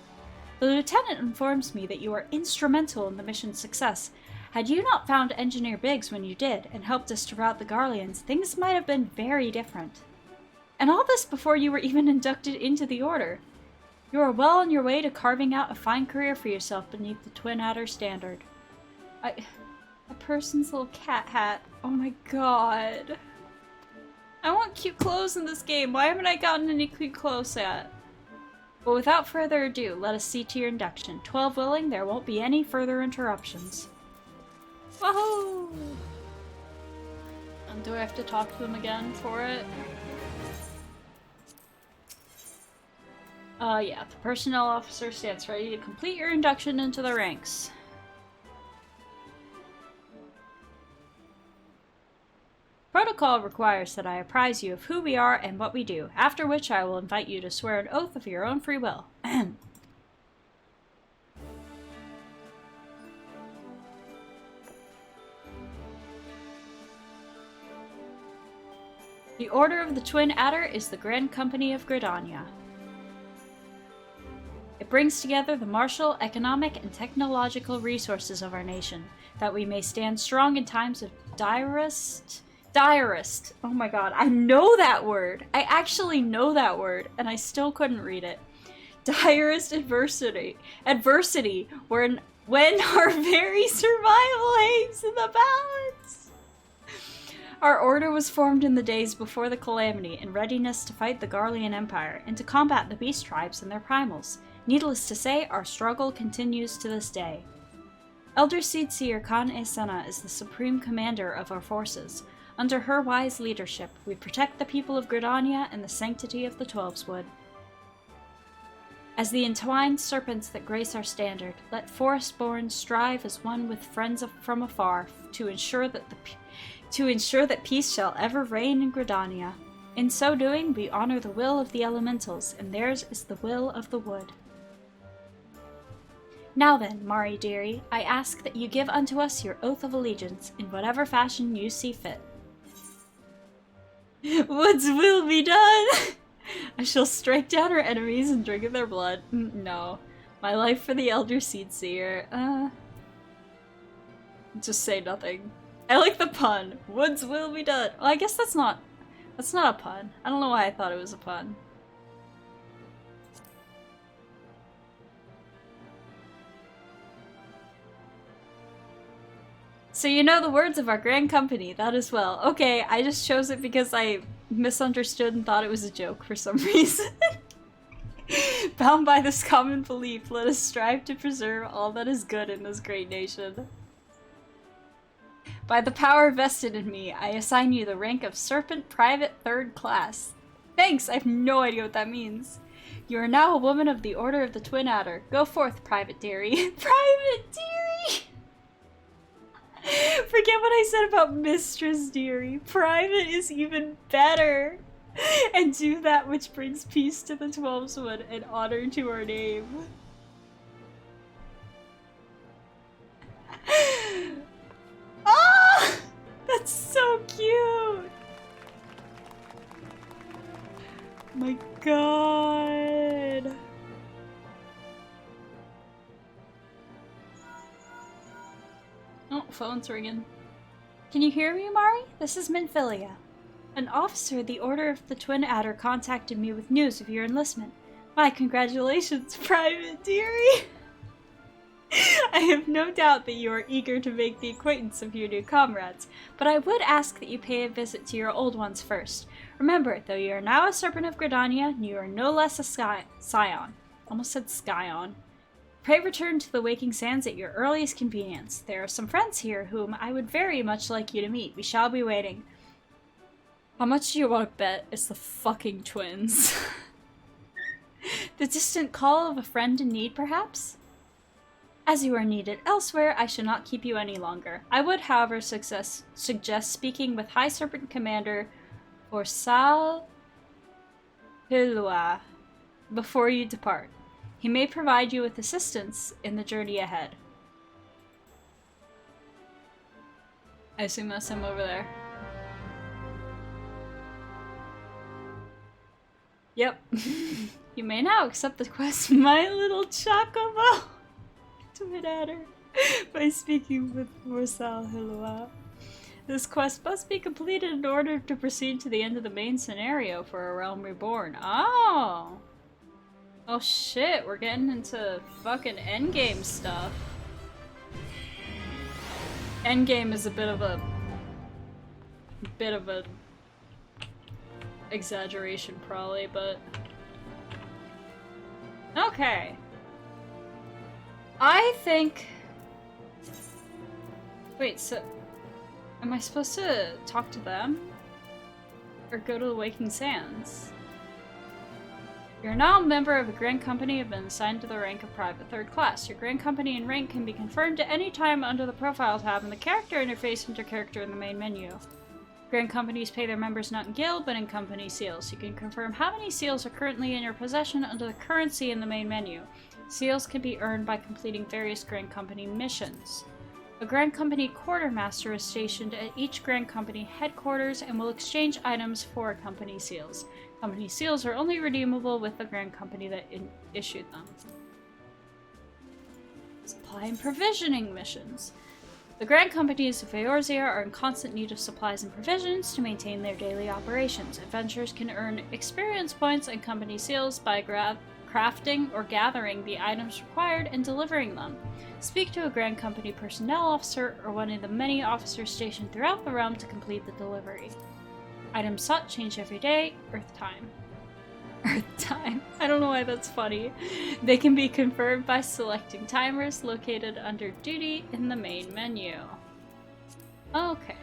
The lieutenant informs me that you are instrumental in the mission's success. Had you not found Engineer Biggs when you did, and helped us to rout the Garleans, things might have been very different. And all this before you were even inducted into the Order. You are well on your way to carving out a fine career for yourself beneath the Twin Adder standard. A person's little cat hat. Oh my god. I want cute clothes in this game. Why haven't I gotten any cute clothes yet? But without further ado, let us see to your induction. 12 willing, there won't be any further interruptions. Woohoo! And do I have to talk to them again for it? Yeah, the personnel officer stands ready to complete your induction into the ranks. Protocol requires that I apprise you of who we are and what we do, after which I will invite you to swear an oath of your own free will. The Order of the Twin Adder is the Grand Company of Gridania. It brings together the martial, economic, and technological resources of our nation, that we may stand strong in times of direst... Oh my god, I know that word! I actually know that word, and I still couldn't read it. Direst adversity, when our very survival hangs in the balance! Our order was formed in the days before the Calamity, in readiness to fight the Garlean Empire, and to combat the Beast Tribes and their Primals. Needless to say, our struggle continues to this day. Elder Seedseer Khan Esena is the supreme commander of our forces. Under her wise leadership, we protect the people of Gridania and the sanctity of the Twelveswood. As the entwined serpents that grace our standard, let Forestborn strive as one with friends from afar to ensure that peace shall ever reign in Gridania. In so doing, we honor the will of the elementals, and theirs is the will of the wood. Now then, Mari dearie, I ask that you give unto us your oath of allegiance in whatever fashion you see fit. What's will be done? I shall strike down our enemies and drink of their blood. No. My life for the Elder Seedseer. Just say nothing. I like the pun. Woods will be done. Well, I guess that's not a pun. I don't know why I thought it was a pun. So you know the words of our grand company, that as well. Okay, I just chose it because I misunderstood and thought it was a joke for some reason. Bound by this common belief, let us strive to preserve all that is good in this great nation. By the power vested in me, I assign you the rank of Serpent Private 3rd Class. Thanks, I have no idea what that means. You are now a woman of the Order of the Twin Adder. Go forth, Private Dearie. Private Dearie! Forget what I said about Mistress Dearie. Private is even better. And do that which brings peace to the Twelveswood and honor to our name. Ah! That's so cute! My god. Oh, phone's ringing. Can you hear me, Mari? This is Minfilia. An officer of the Order of the Twin Adder contacted me with news of your enlistment. My congratulations, Private Dearie! I have no doubt that you are eager to make the acquaintance of your new comrades, but I would ask that you pay a visit to your old ones first. Remember, though you are now a Serpent of Gridania, you are no less a Scion. Almost said Skyon. Pray return to the Waking Sands at your earliest convenience. There are some friends here whom I would very much like you to meet. We shall be waiting. How much do you want to bet it's the fucking twins? The distant call of a friend in need, perhaps? As you are needed elsewhere, I shall not keep you any longer. I would, however, suggest speaking with High Serpent Commander Orsal Hilua before you depart. He may provide you with assistance in the journey ahead. I assume that's him over there. Yep. You may now accept the quest, My Little Chocobo, Twin Adder, by speaking with Orsal Hilua. This quest must be completed in order to proceed to the end of the main scenario for A Realm Reborn. Oh! Oh shit, we're getting into fucking endgame stuff. Endgame is a bit of a exaggeration probably, but okay. I think, wait, so am I supposed to talk to them or go to the Waking Sands? You're now a member of a Grand Company and have been assigned to the rank of Private 3rd Class. Your Grand Company and rank can be confirmed at any time under the Profile tab in the Character Interface under Character in the main menu. Grand Companies pay their members not in Guild, but in Company Seals. You can confirm how many seals are currently in your possession under the currency in the main menu. Seals can be earned by completing various Grand Company missions. A Grand Company Quartermaster is stationed at each Grand Company headquarters and will exchange items for Company Seals. Company Seals are only redeemable with the Grand Company that issued them. Supply and provisioning missions. The Grand Companies of Eorzea are in constant need of supplies and provisions to maintain their daily operations. Adventurers can earn experience points and Company Seals by crafting or gathering the items required and delivering them. Speak to a Grand Company personnel officer or one of the many officers stationed throughout the realm to complete the delivery. Items sought change every day. Earth time. Earth time. I don't know why that's funny. They can be confirmed by selecting timers located under duty in the main menu. Okay.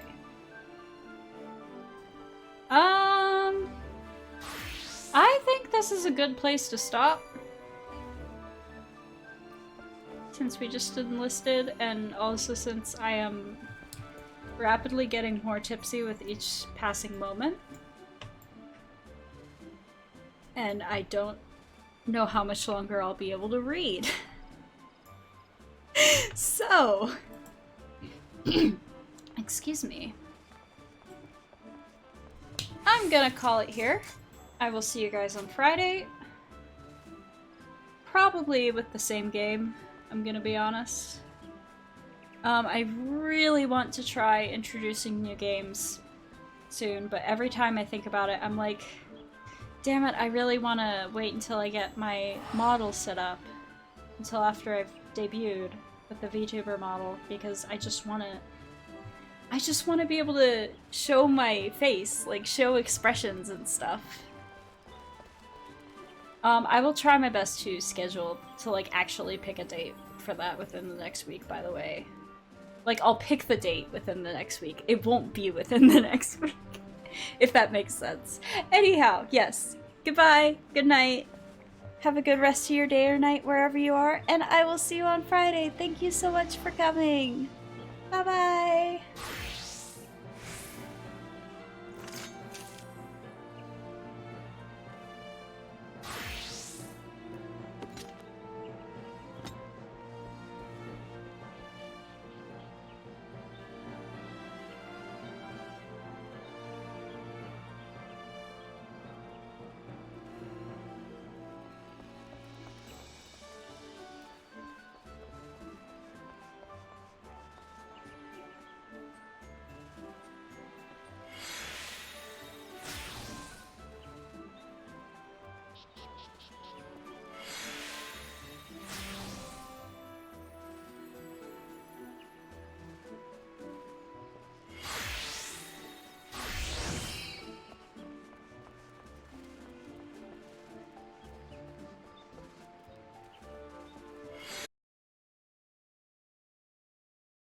I think this is a good place to stop. Since we just enlisted, and also since I am rapidly getting more tipsy with each passing moment. And I don't know how much longer I'll be able to read. So, excuse me. I'm gonna call it here. I will see you guys on Friday. Probably with the same game, I'm gonna be honest. I really want to try introducing new games soon, but every time I think about it, I'm like, damn it, I really want to wait until I get my model set up, until after I've debuted with the VTuber model, because I just want to be able to show my face, like show expressions and stuff. I will try my best to schedule to like actually pick a date for that within the next week, by the way. Like, I'll pick the date within the next week. It won't be within the next week. If that makes sense. Anyhow, yes. Goodbye. Good night. Have a good rest of your day or night wherever you are. And I will see you on Friday. Thank you so much for coming. Bye-bye.